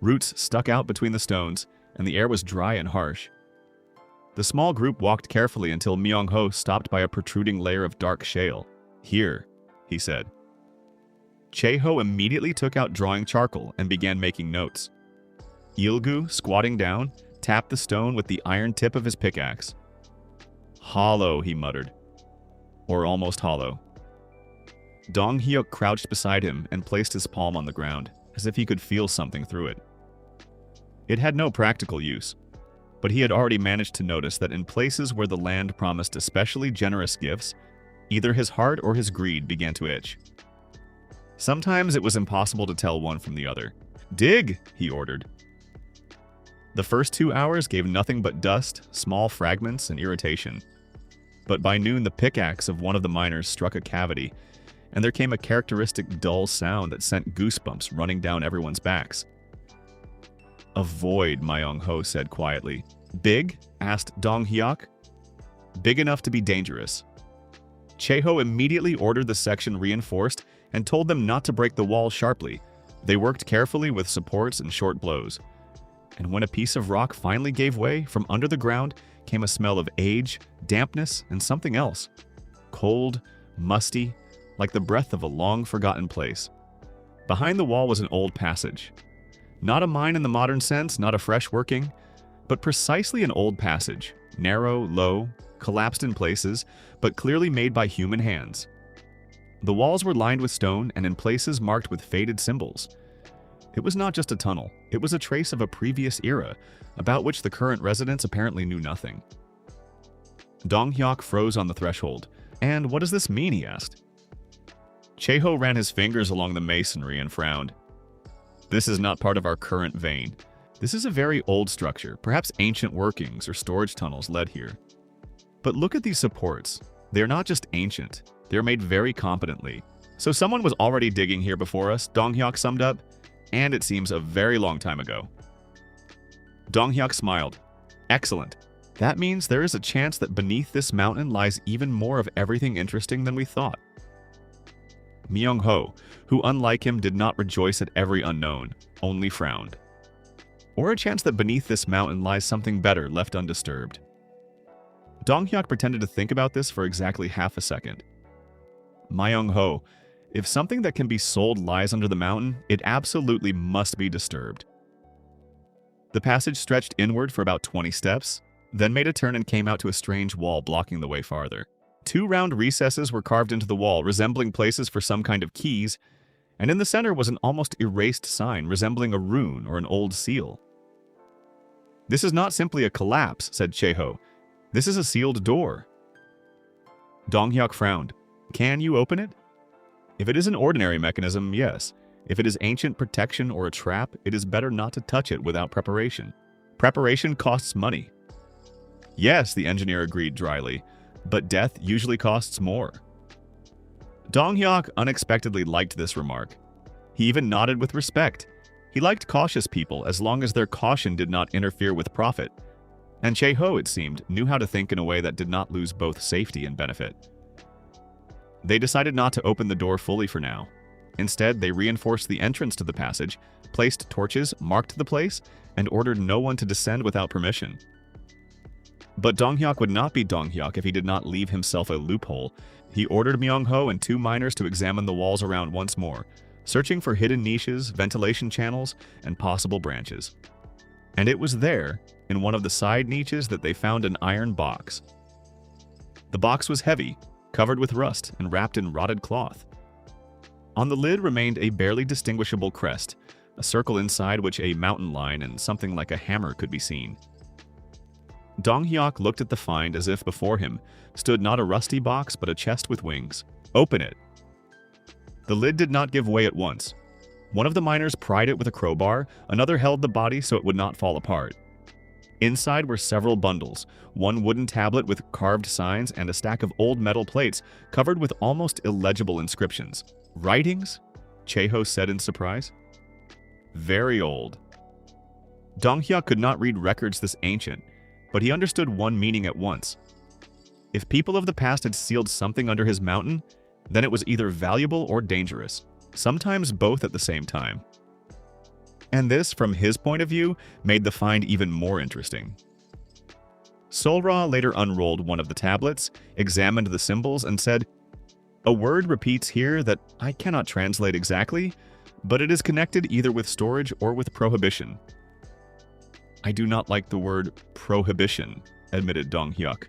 Roots stuck out between the stones, and the air was dry and harsh. The small group walked carefully until Myung-ho stopped by a protruding layer of dark shale. "Here," he said. Chae-ho immediately took out drawing charcoal and began making notes. Il-gu, squatting down, tapped the stone with the iron tip of his pickaxe. "Hollow," he muttered. Or almost hollow. Dong Hyuk crouched beside him and placed his palm on the ground, as if he could feel something through it. It had no practical use, but he had already managed to notice that in places where the land promised especially generous gifts, either his heart or his greed began to itch. Sometimes it was impossible to tell one from the other. "Dig!" he ordered. The first 2 hours gave nothing but dust, small fragments, and irritation. But by noon, the pickaxe of one of the miners struck a cavity, and there came a characteristic dull sound that sent goosebumps running down everyone's backs. "A void," Myung-ho said quietly. "Big?" asked Dong Hyuk. "Big enough to be dangerous." Chae-ho immediately ordered the section reinforced and told them not to break the wall sharply. They worked carefully with supports and short blows. And when a piece of rock finally gave way, from under the ground came a smell of age, dampness, and something else. Cold, musty, like the breath of a long-forgotten place. Behind the wall was an old passage. Not a mine in the modern sense, not a fresh working, but precisely an old passage, narrow, low, collapsed in places, but clearly made by human hands. The walls were lined with stone and in places marked with faded symbols. It was not just a tunnel, it was a trace of a previous era, about which the current residents apparently knew nothing. Dong Hyuk froze on the threshold. "And what does this mean?" he asked. Chae-ho ran his fingers along the masonry and frowned. "This is not part of our current vein. This is a very old structure, perhaps ancient workings or storage tunnels led here. But look at these supports. They are not just ancient, they are made very competently. So someone was already digging here before us," Dong Hyuk summed up, "and it seems a very long time ago." Dong Hyuk smiled. "Excellent. That means there is a chance that beneath this mountain lies even more of everything interesting than we thought." Myung-ho, who unlike him did not rejoice at every unknown, only frowned. "Or a chance that beneath this mountain lies something better left undisturbed." Dong Hyuk pretended to think about this for exactly half a second. "Myung-ho, if something that can be sold lies under the mountain, it absolutely must be disturbed." The passage stretched inward for about 20 steps, then made a turn and came out to a strange wall blocking the way farther. 2 round recesses were carved into the wall, resembling places for some kind of keys, and in the center was an almost erased sign resembling a rune or an old seal. "This is not simply a collapse," said Chae-ho. "This is a sealed door." Dong Hyuk frowned. "Can you open it?" "If it is an ordinary mechanism, yes. If it is ancient protection or a trap, it is better not to touch it without preparation. Preparation costs money." "Yes," the engineer agreed dryly, "but death usually costs more." Dong Hyuk unexpectedly liked this remark. He even nodded with respect. He liked cautious people as long as their caution did not interfere with profit. And Chae-ho, it seemed, knew how to think in a way that did not lose both safety and benefit. They decided not to open the door fully for now. Instead, they reinforced the entrance to the passage, placed torches, marked the place, and ordered no one to descend without permission. But Dong-hyuk would not be Dong-hyuk if he did not leave himself a loophole. He ordered Myung-ho and 2 miners to examine the walls around once more, searching for hidden niches, ventilation channels, and possible branches. And it was there, in one of the side niches, that they found an iron box. The box was heavy, covered with rust, and wrapped in rotted cloth. On the lid remained a barely distinguishable crest, a circle inside which a mountain line and something like a hammer could be seen. Dong-hyuk looked at the find as if before him stood not a rusty box but a chest with wings. "Open it." The lid did not give way at once. One of the miners pried it with a crowbar, another held the body so it would not fall apart. Inside were several bundles, one wooden tablet with carved signs and a stack of old metal plates covered with almost illegible inscriptions. "Writings?" Chae-ho said in surprise. "Very old." Dong-hyuk could not read records this ancient, but he understood one meaning at once. If people of the past had sealed something under his mountain, then it was either valuable or dangerous, sometimes both at the same time. And this, from his point of view, made the find even more interesting. Sol-ra later unrolled one of the tablets, examined the symbols, and said, "A word repeats here that I cannot translate exactly, but it is connected either with storage or with prohibition." "I do not like the word prohibition," admitted Dong-hyuk.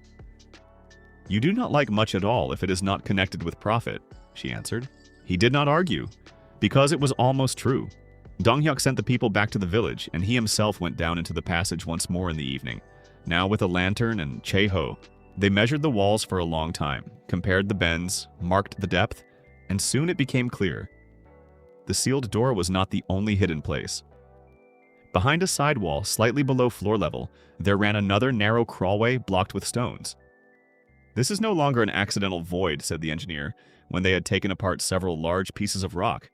"You do not like much at all if it is not connected with profit," she answered. He did not argue, because it was almost true. Dong-hyuk sent the people back to the village, and he himself went down into the passage once more in the evening, now with a lantern and Chae-ho. They measured the walls for a long time, compared the bends, marked the depth, and soon it became clear. The sealed door was not the only hidden place. Behind a side wall, slightly below floor level, there ran another narrow crawlway blocked with stones. "This is no longer an accidental void," said the engineer, when they had taken apart several large pieces of rock.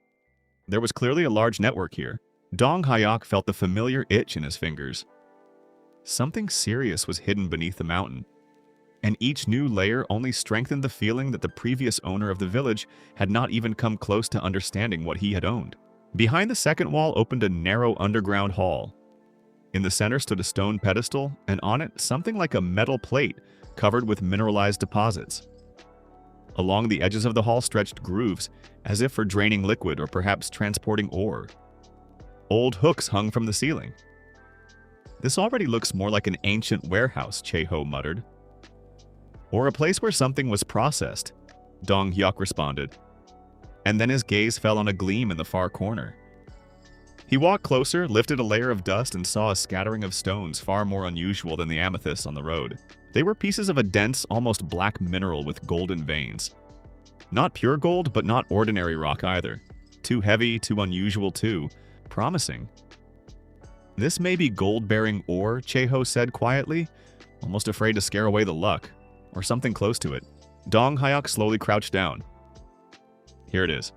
There was clearly a large network here. Dong-hyuk felt the familiar itch in his fingers. Something serious was hidden beneath the mountain, and each new layer only strengthened the feeling that the previous owner of the village had not even come close to understanding what he had owned. Behind the second wall opened a narrow underground hall. In the center stood a stone pedestal, and on it something like a metal plate covered with mineralized deposits. Along the edges of the hall stretched grooves, as if for draining liquid or perhaps transporting ore. Old hooks hung from the ceiling. "This already looks more like an ancient warehouse," Chae-ho muttered. "Or a place where something was processed," Dong-hyuk responded. And then his gaze fell on a gleam in the far corner. He walked closer, lifted a layer of dust, and saw a scattering of stones far more unusual than the amethysts on the road. They were pieces of a dense, almost black mineral with golden veins. Not pure gold, but not ordinary rock either. Too heavy, too unusual, too promising. "This may be gold-bearing ore," Chae-ho said quietly, almost afraid to scare away the luck, or something close to it. Dong-hyuk slowly crouched down. "Here it is."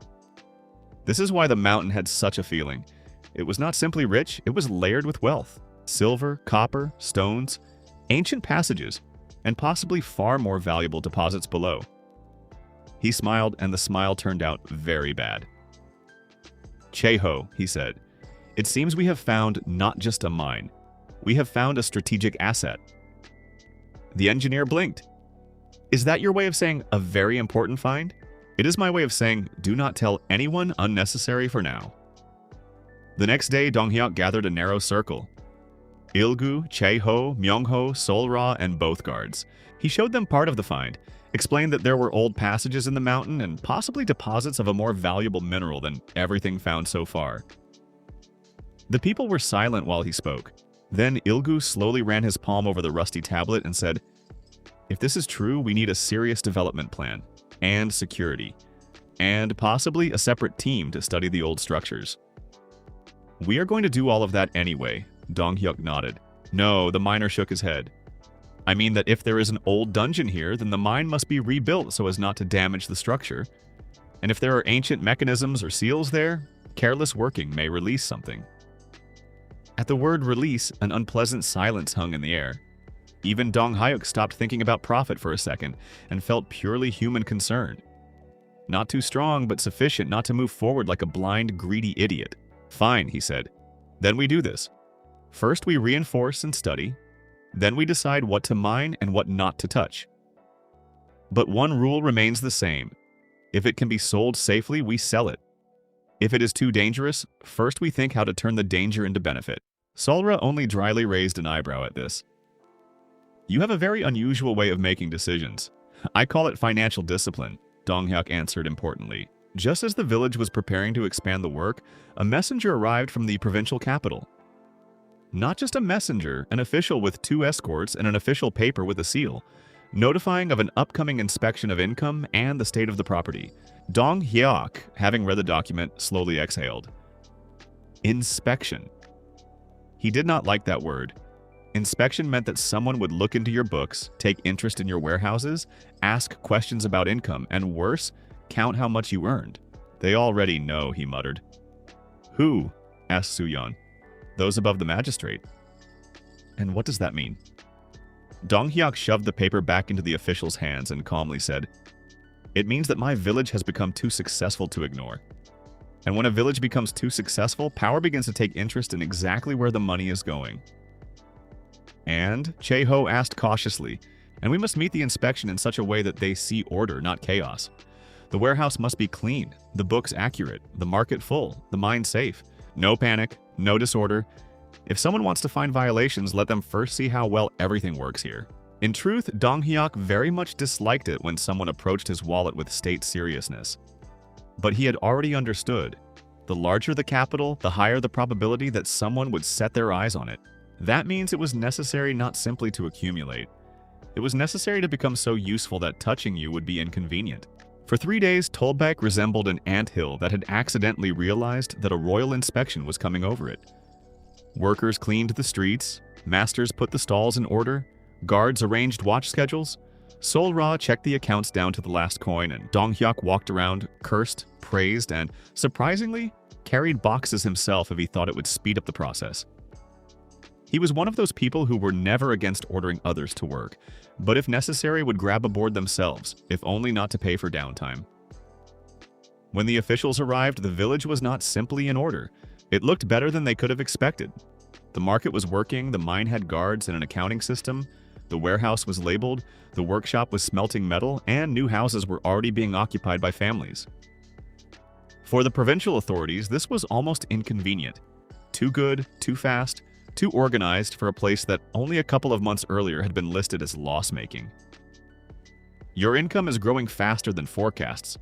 This is why the mountain had such a feeling. It was not simply rich, it was layered with wealth. Silver, copper, stones, ancient passages, and possibly far more valuable deposits below. He smiled, and the smile turned out very bad. "Chae-ho," he said, "it seems we have found not just a mine. We have found a strategic asset." The engineer blinked. "Is that your way of saying a very important find?" "It is my way of saying, do not tell anyone unnecessary for now." The next day, Dong-hyuk gathered a narrow circle. Ilgu, Chae-ho, Myung-ho, Sol-ra, and both guards. He showed them part of the find, explained that there were old passages in the mountain and possibly deposits of a more valuable mineral than everything found so far. The people were silent while he spoke. Then Ilgu slowly ran his palm over the rusty tablet and said, "If this is true, we need a serious development plan, and security, and possibly a separate team to study the old structures." "We are going to do all of that anyway," Dong-hyuk nodded. "No," the miner shook his head. "I mean that if there is an old dungeon here, then the mine must be rebuilt so as not to damage the structure. And if there are ancient mechanisms or seals there, careless working may release something." At the word release, an unpleasant silence hung in the air. Even Dong-hyuk stopped thinking about profit for a second and felt purely human concern. Not too strong, but sufficient not to move forward like a blind, greedy idiot. Fine, he said. Then we do this. First we reinforce and study. Then we decide what to mine and what not to touch. But one rule remains the same. If it can be sold safely, we sell it. If it is too dangerous, first we think how to turn the danger into benefit. Solra only dryly raised an eyebrow at this. You have a very unusual way of making decisions. I call it financial discipline, Dong-hyuk answered importantly. Just as the village was preparing to expand the work, a messenger arrived from the provincial capital. Not just a messenger, an official with 2 escorts and an official paper with a seal, notifying of an upcoming inspection of income and the state of the property. Dong-hyuk, having read the document, slowly exhaled. Inspection. He did not like that word. Inspection meant that someone would look into your books, take interest in your warehouses, ask questions about income, and worse, count how much you earned. They already know, he muttered. Who? Asked Soo-yeon. Those above the magistrate. And what does that mean? Dong-hyuk shoved the paper back into the official's hands and calmly said, It means that my village has become too successful to ignore. And when a village becomes too successful, power begins to take interest in exactly where the money is going. And, Che-ho asked cautiously, and we must meet the inspection in such a way that they see order, not chaos. The warehouse must be clean, the books accurate, the market full, the mine safe. No panic, no disorder. If someone wants to find violations, let them first see how well everything works here. In truth, Dong-hyuk very much disliked it when someone approached his wallet with state seriousness. But he had already understood. The larger the capital, the higher the probability that someone would set their eyes on it. That means it was necessary not simply to accumulate. It was necessary to become so useful that touching you would be inconvenient. For 3 days, Tolbek resembled an anthill that had accidentally realized that a royal inspection was coming over it. Workers cleaned the streets, masters put the stalls in order, guards arranged watch schedules. Sol-ra checked the accounts down to the last coin, and Dong-hyuk walked around, cursed, praised, and, surprisingly, carried boxes himself if he thought it would speed up the process. He was one of those people who were never against ordering others to work, but if necessary would grab aboard themselves, if only not to pay for downtime. When the officials arrived, the village was not simply in order. It looked better than they could have expected. The market was working, the mine had guards and an accounting system, the warehouse was labeled, the workshop was smelting metal, and new houses were already being occupied by families. For the provincial authorities, this was almost inconvenient. Too good, too fast, too organized for a place that only a couple of months earlier had been listed as loss-making. Your income is growing faster than forecasts,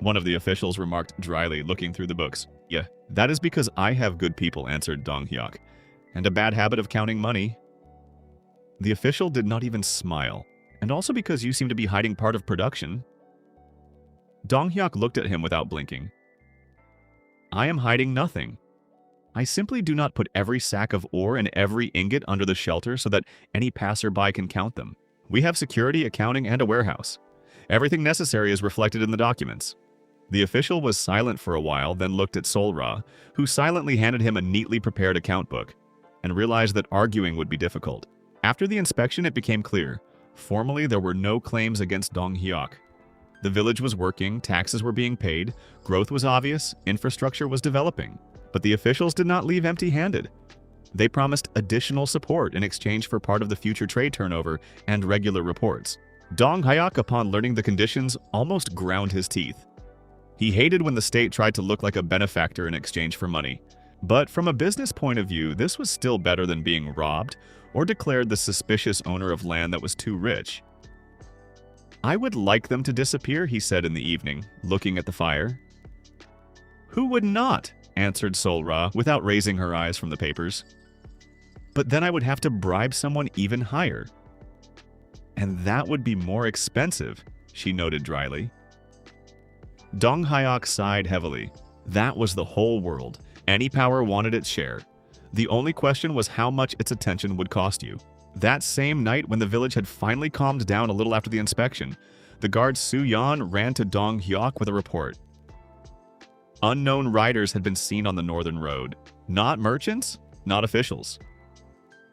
one of the officials remarked dryly, looking through the books. Yeah, that is because I have good people, answered Dong-hyuk, and a bad habit of counting money. The official did not even smile, and also because you seem to be hiding part of production. Dong-hyuk looked at him without blinking. I am hiding nothing. I simply do not put every sack of ore and every ingot under the shelter so that any passerby can count them. We have security, accounting, and a warehouse. Everything necessary is reflected in the documents. The official was silent for a while, then looked at Sol-ra, who silently handed him a neatly prepared account book, and realized that arguing would be difficult. After the inspection, it became clear. Formally, there were no claims against Dong-hyuk. The village was working, taxes were being paid, growth was obvious, infrastructure was developing. But the officials did not leave empty-handed. They promised additional support in exchange for part of the future trade turnover and regular reports. Dong-hyuk, upon learning the conditions, almost ground his teeth. He hated when the state tried to look like a benefactor in exchange for money. But from a business point of view, this was still better than being robbed or declared the suspicious owner of land that was too rich. I would like them to disappear, he said in the evening, looking at the fire. Who would not? Answered Sol-ra without raising her eyes from the papers. But then I would have to bribe someone even higher. And that would be more expensive, she noted dryly. Dong-hyuk sighed heavily. That was the whole world. Any power wanted its share. The only question was how much its attention would cost you. That same night, when the village had finally calmed down a little after the inspection, the guard Soo-yeon ran to Dong-hyuk with a report. Unknown riders had been seen on the northern road. Not merchants, not officials.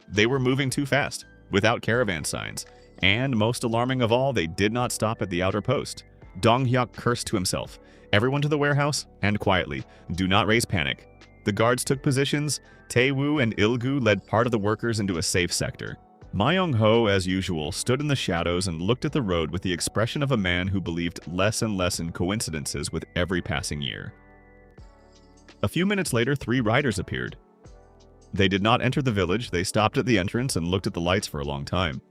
They were moving too fast, without caravan signs, and most alarming of all, they did not stop at the outer post. Dong Hyuk cursed to himself. Everyone to the warehouse, and quietly. Do not raise panic. The guards took positions. Tae-woo and Il-gu led part of the workers into a safe sector. Myung-ho, as usual, stood in the shadows and looked at the road with the expression of a man who believed less and less in coincidences with every passing year. A few minutes later, 3 riders appeared. They did not enter the village. They stopped at the entrance and looked at the lights for a long time.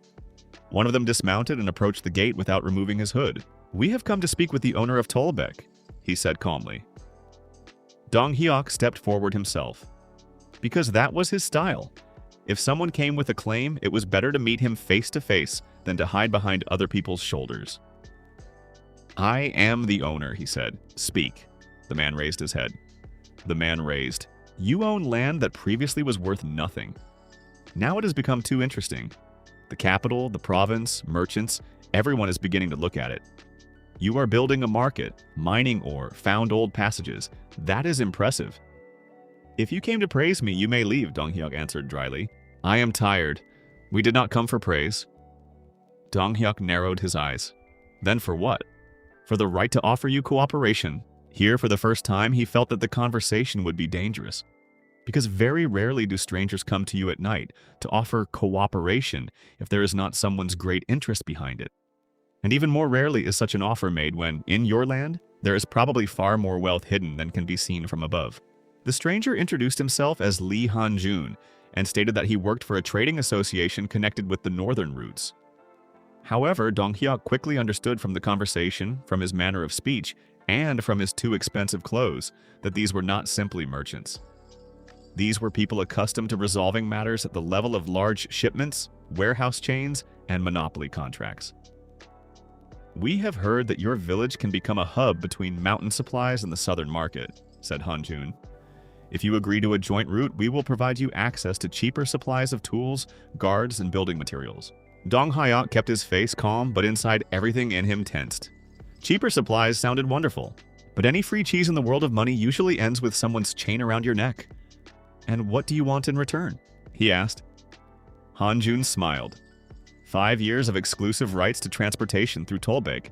One of them dismounted and approached the gate without removing his hood. "We have come to speak with the owner of Tolbeck," he said calmly. Dong Hyuk stepped forward himself. Because that was his style. If someone came with a claim, it was better to meet him face to face than to hide behind other people's shoulders. "I am the owner," he said. "Speak." The man raised his head. The man raised. "You own land that previously was worth nothing. Now it has become too interesting. The capital, the province, merchants, everyone is beginning to look at it. You are building a market, mining ore, found old passages. That is impressive." "If you came to praise me, you may leave," Dong Hyuk answered dryly. "I am tired. We did not come for praise." Dong Hyuk narrowed his eyes. "Then for what?" "For the right to offer you cooperation." Here, for the first time, he felt that the conversation would be dangerous. Because very rarely do strangers come to you at night to offer cooperation if there is not someone's great interest behind it. And even more rarely is such an offer made when, in your land, there is probably far more wealth hidden than can be seen from above. The stranger introduced himself as Lee Han-jun and stated that he worked for a trading association connected with the northern routes. However, Dong Hyuk quickly understood from the conversation, from his manner of speech, and from his too expensive clothes, that these were not simply merchants. These were people accustomed to resolving matters at the level of large shipments, warehouse chains, and monopoly contracts. "We have heard that your village can become a hub between mountain supplies and the southern market," said Han-jun. "If you agree to a joint route, we will provide you access to cheaper supplies of tools, guards, and building materials." Dong Hyuk kept his face calm, but inside everything in him tensed. Cheaper supplies sounded wonderful, but any free cheese in the world of money usually ends with someone's chain around your neck. "And what do you want in return?" he asked. Han-jun smiled. 5 years of exclusive rights to transportation through Tolbeck,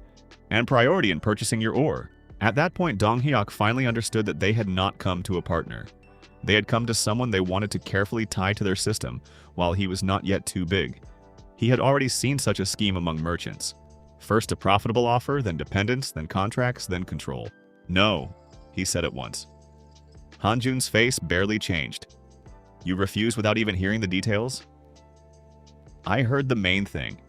and priority in purchasing your ore. At that point, Dong Hyuk finally understood that they had not come to a partner. They had come to someone they wanted to carefully tie to their system, while he was not yet too big. He had already seen such a scheme among merchants. First a profitable offer, then dependence, then contracts, then control. "No," he said at once. Han-jun's face barely changed. "You refuse without even hearing the details?" "I heard the main thing."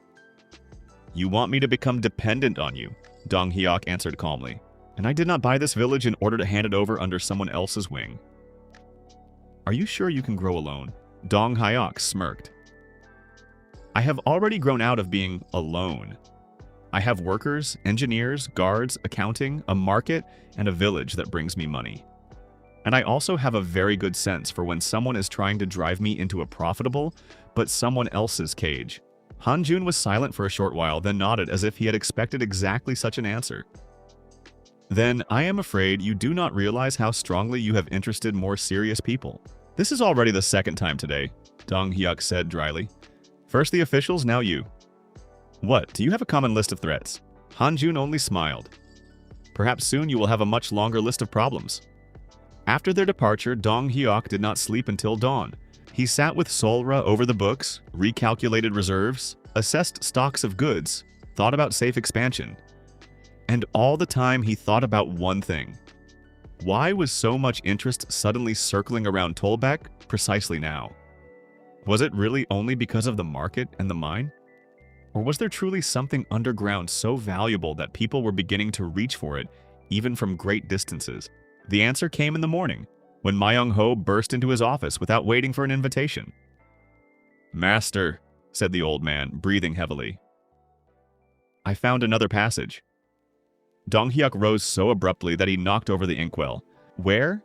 "You want me to become dependent on you," Dong Hyuk answered calmly. "And I did not buy this village in order to hand it over under someone else's wing." "Are you sure you can grow alone?" Dong Hyuk smirked. "I have already grown out of being alone. I have workers, engineers, guards, accounting, a market, and a village that brings me money. And I also have a very good sense for when someone is trying to drive me into a profitable, but someone else's cage." Han-jun was silent for a short while, then nodded as if he had expected exactly such an answer. "Then I am afraid you do not realize how strongly you have interested more serious people." "This is already the second time today," Dong Hyuk said dryly. "First the officials, now you. What, do you have a common list of threats?" Han-jun only smiled. "Perhaps soon you will have a much longer list of problems." After their departure, Dong Hyuk did not sleep until dawn. He sat with Solra over the books, recalculated reserves, assessed stocks of goods, thought about safe expansion. And all the time he thought about one thing. Why was so much interest suddenly circling around Tolbeck precisely now? Was it really only because of the market and the mine? Or was there truly something underground so valuable that people were beginning to reach for it, even from great distances? The answer came in the morning, when Myung-ho burst into his office without waiting for an invitation. "Master," said the old man, breathing heavily. "I found another passage." Dong Hyuk rose so abruptly that he knocked over the inkwell. "Where?"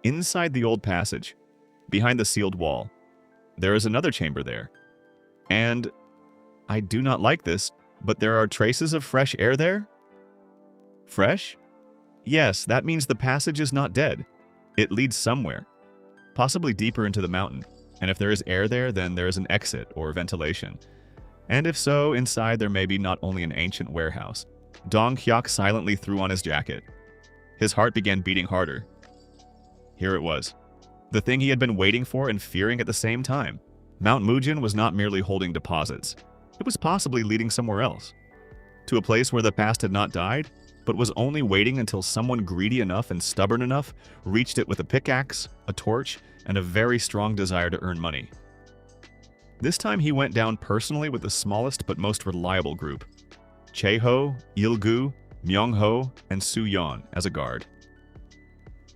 "Inside the old passage, behind the sealed wall. There is another chamber there. And I do not like this, but there are traces of fresh air there?" "Fresh? Yes, that means the passage is not dead. It leads somewhere, possibly deeper into the mountain. And if there is air there, then there is an exit or ventilation. And if so, inside there may be not only an ancient warehouse, Dong Hyuk silently threw on his jacket. His heart began beating harder. Here it was. The thing he had been waiting for and fearing at the same time. Mount Mujin was not merely holding deposits. It was possibly leading somewhere else. To a place where the past had not died, but was only waiting until someone greedy enough and stubborn enough reached it with a pickaxe, a torch, and a very strong desire to earn money. This time he went down personally with the smallest but most reliable group. Chae-ho, Il-gu, Myung-ho, and Su-yeon as a guard.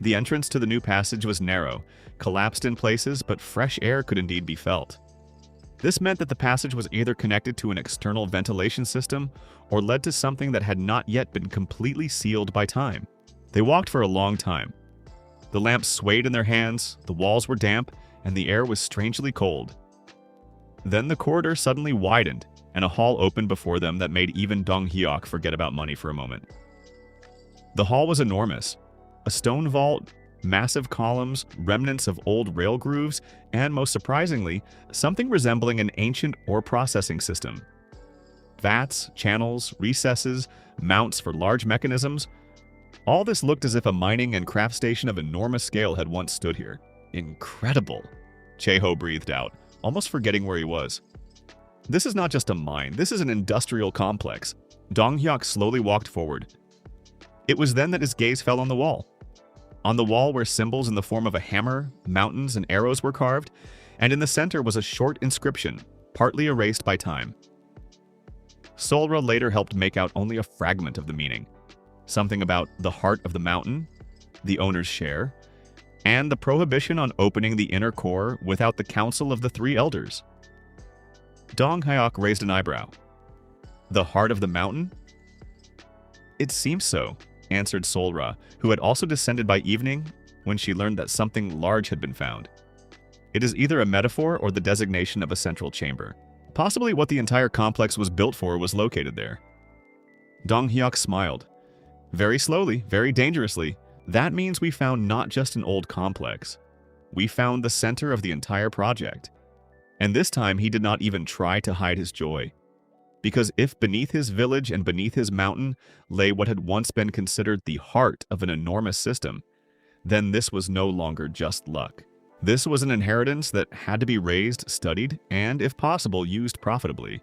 The entrance to the new passage was narrow, collapsed in places, but fresh air could indeed be felt. This meant that the passage was either connected to an external ventilation system or led to something that had not yet been completely sealed by time. They walked for a long time. The lamps swayed in their hands, the walls were damp, and the air was strangely cold. Then the corridor suddenly widened, and a hall opened before them that made even Dong Hyuk forget about money for a moment. The hall was enormous. A stone vault, massive columns, remnants of old rail grooves, and most surprisingly, something resembling an ancient ore processing system. Vats, channels, recesses, mounts for large mechanisms. All this looked as if a mining and craft station of enormous scale had once stood here. Incredible, Chae-ho breathed out, almost forgetting where he was. This is not just a mine, this is an industrial complex. Dong Hyuk slowly walked forward. It was then that his gaze fell on the wall. On the wall were symbols in the form of a hammer, mountains, and arrows were carved, and in the center was a short inscription, partly erased by time. Solra later helped make out only a fragment of the meaning. Something about the heart of the mountain, the owner's share, and the prohibition on opening the inner core without the counsel of the three elders. Dong Hyuk raised an eyebrow. The heart of the mountain? It seems so, answered Solra, who had also descended by evening when she learned that something large had been found. It is either a metaphor or the designation of a central chamber. Possibly what the entire complex was built for was located there. Dong Hyuk smiled. Very slowly, very dangerously, that means we found not just an old complex. We found the center of the entire project. And this time he did not even try to hide his joy. Because if beneath his village and beneath his mountain lay what had once been considered the heart of an enormous system, then this was no longer just luck. This was an inheritance that had to be raised, studied, and, if possible, used profitably.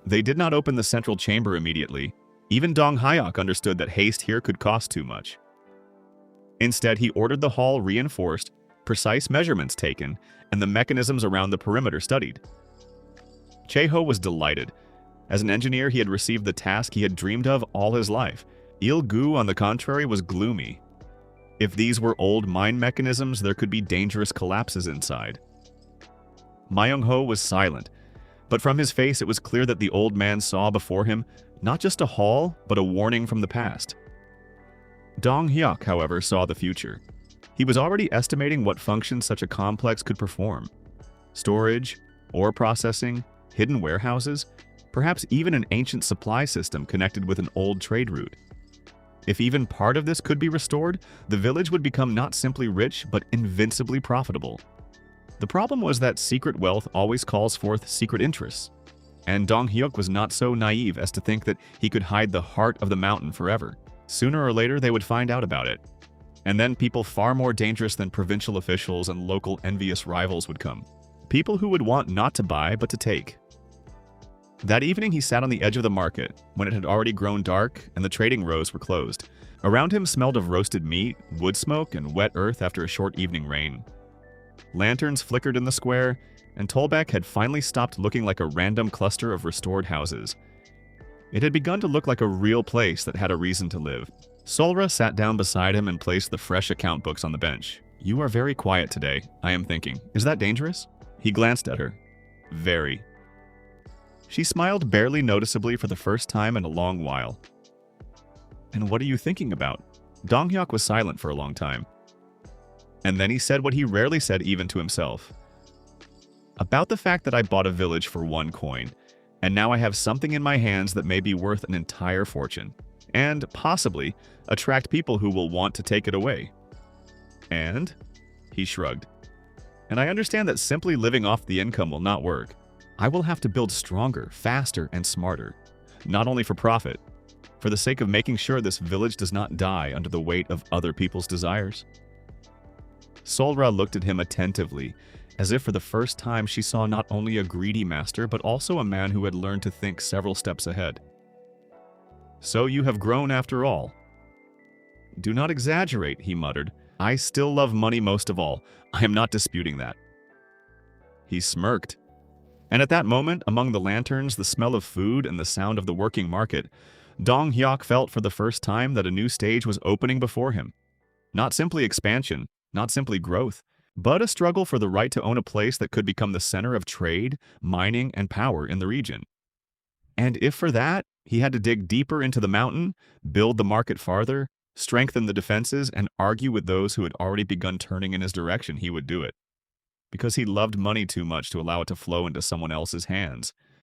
They did not open the central chamber immediately. Even Dong Hyuk understood that haste here could cost too much. Instead, he ordered the hall reinforced, precise measurements taken, and the mechanisms around the perimeter studied. Chae-ho was delighted. As an engineer, he had received the task he had dreamed of all his life. Il-gu, on the contrary, was gloomy. If these were old mine mechanisms, there could be dangerous collapses inside. Myung-ho was silent, but from his face it was clear that the old man saw before him not just a hall, but a warning from the past. Dong Hyuk, however, saw the future. He was already estimating what functions such a complex could perform. Storage, ore processing, hidden warehouses, perhaps even an ancient supply system connected with an old trade route. If even part of this could be restored, the village would become not simply rich, but invincibly profitable. The problem was that secret wealth always calls forth secret interests, and Dong Hyuk was not so naive as to think that he could hide the heart of the mountain forever. Sooner or later, they would find out about it. And then people far more dangerous than provincial officials and local envious rivals would come. People who would want not to buy, but to take. That evening, he sat on the edge of the market, when it had already grown dark and the trading rows were closed. Around him smelled of roasted meat, wood smoke, and wet earth after a short evening rain. Lanterns flickered in the square, and Tolbek had finally stopped looking like a random cluster of restored houses. It had begun to look like a real place that had a reason to live. Solra sat down beside him and placed the fresh account books on the bench. "You are very quiet today, I am thinking. Is that dangerous?" He glanced at her. "Very." She smiled barely noticeably for the first time in a long while. "And what are you thinking about?" Dong Hyuk was silent for a long time. And then he said what he rarely said even to himself. "About the fact that I bought a village for 1 coin, and now I have something in my hands that may be worth an entire fortune, and, possibly, attract people who will want to take it away. And?" He shrugged. "And I understand that simply living off the income will not work. I will have to build stronger, faster, and smarter. Not only for profit, for the sake of making sure this village does not die under the weight of other people's desires? Solra looked at him attentively, as if for the first time she saw not only a greedy master but also a man who had learned to think several steps ahead. "So you have grown after all." "Do not exaggerate," he muttered. "I still love money most of all. I am not disputing that." He smirked. And at that moment, among the lanterns, the smell of food, and the sound of the working market, Dong Hyuk felt for the first time that a new stage was opening before him. Not simply expansion, not simply growth, but a struggle for the right to own a place that could become the center of trade, mining, and power in the region. And if for that, he had to dig deeper into the mountain, build the market farther, strengthen the defenses, and argue with those who had already begun turning in his direction, he would do it. Because he loved money too much to allow it to flow into someone else's hands,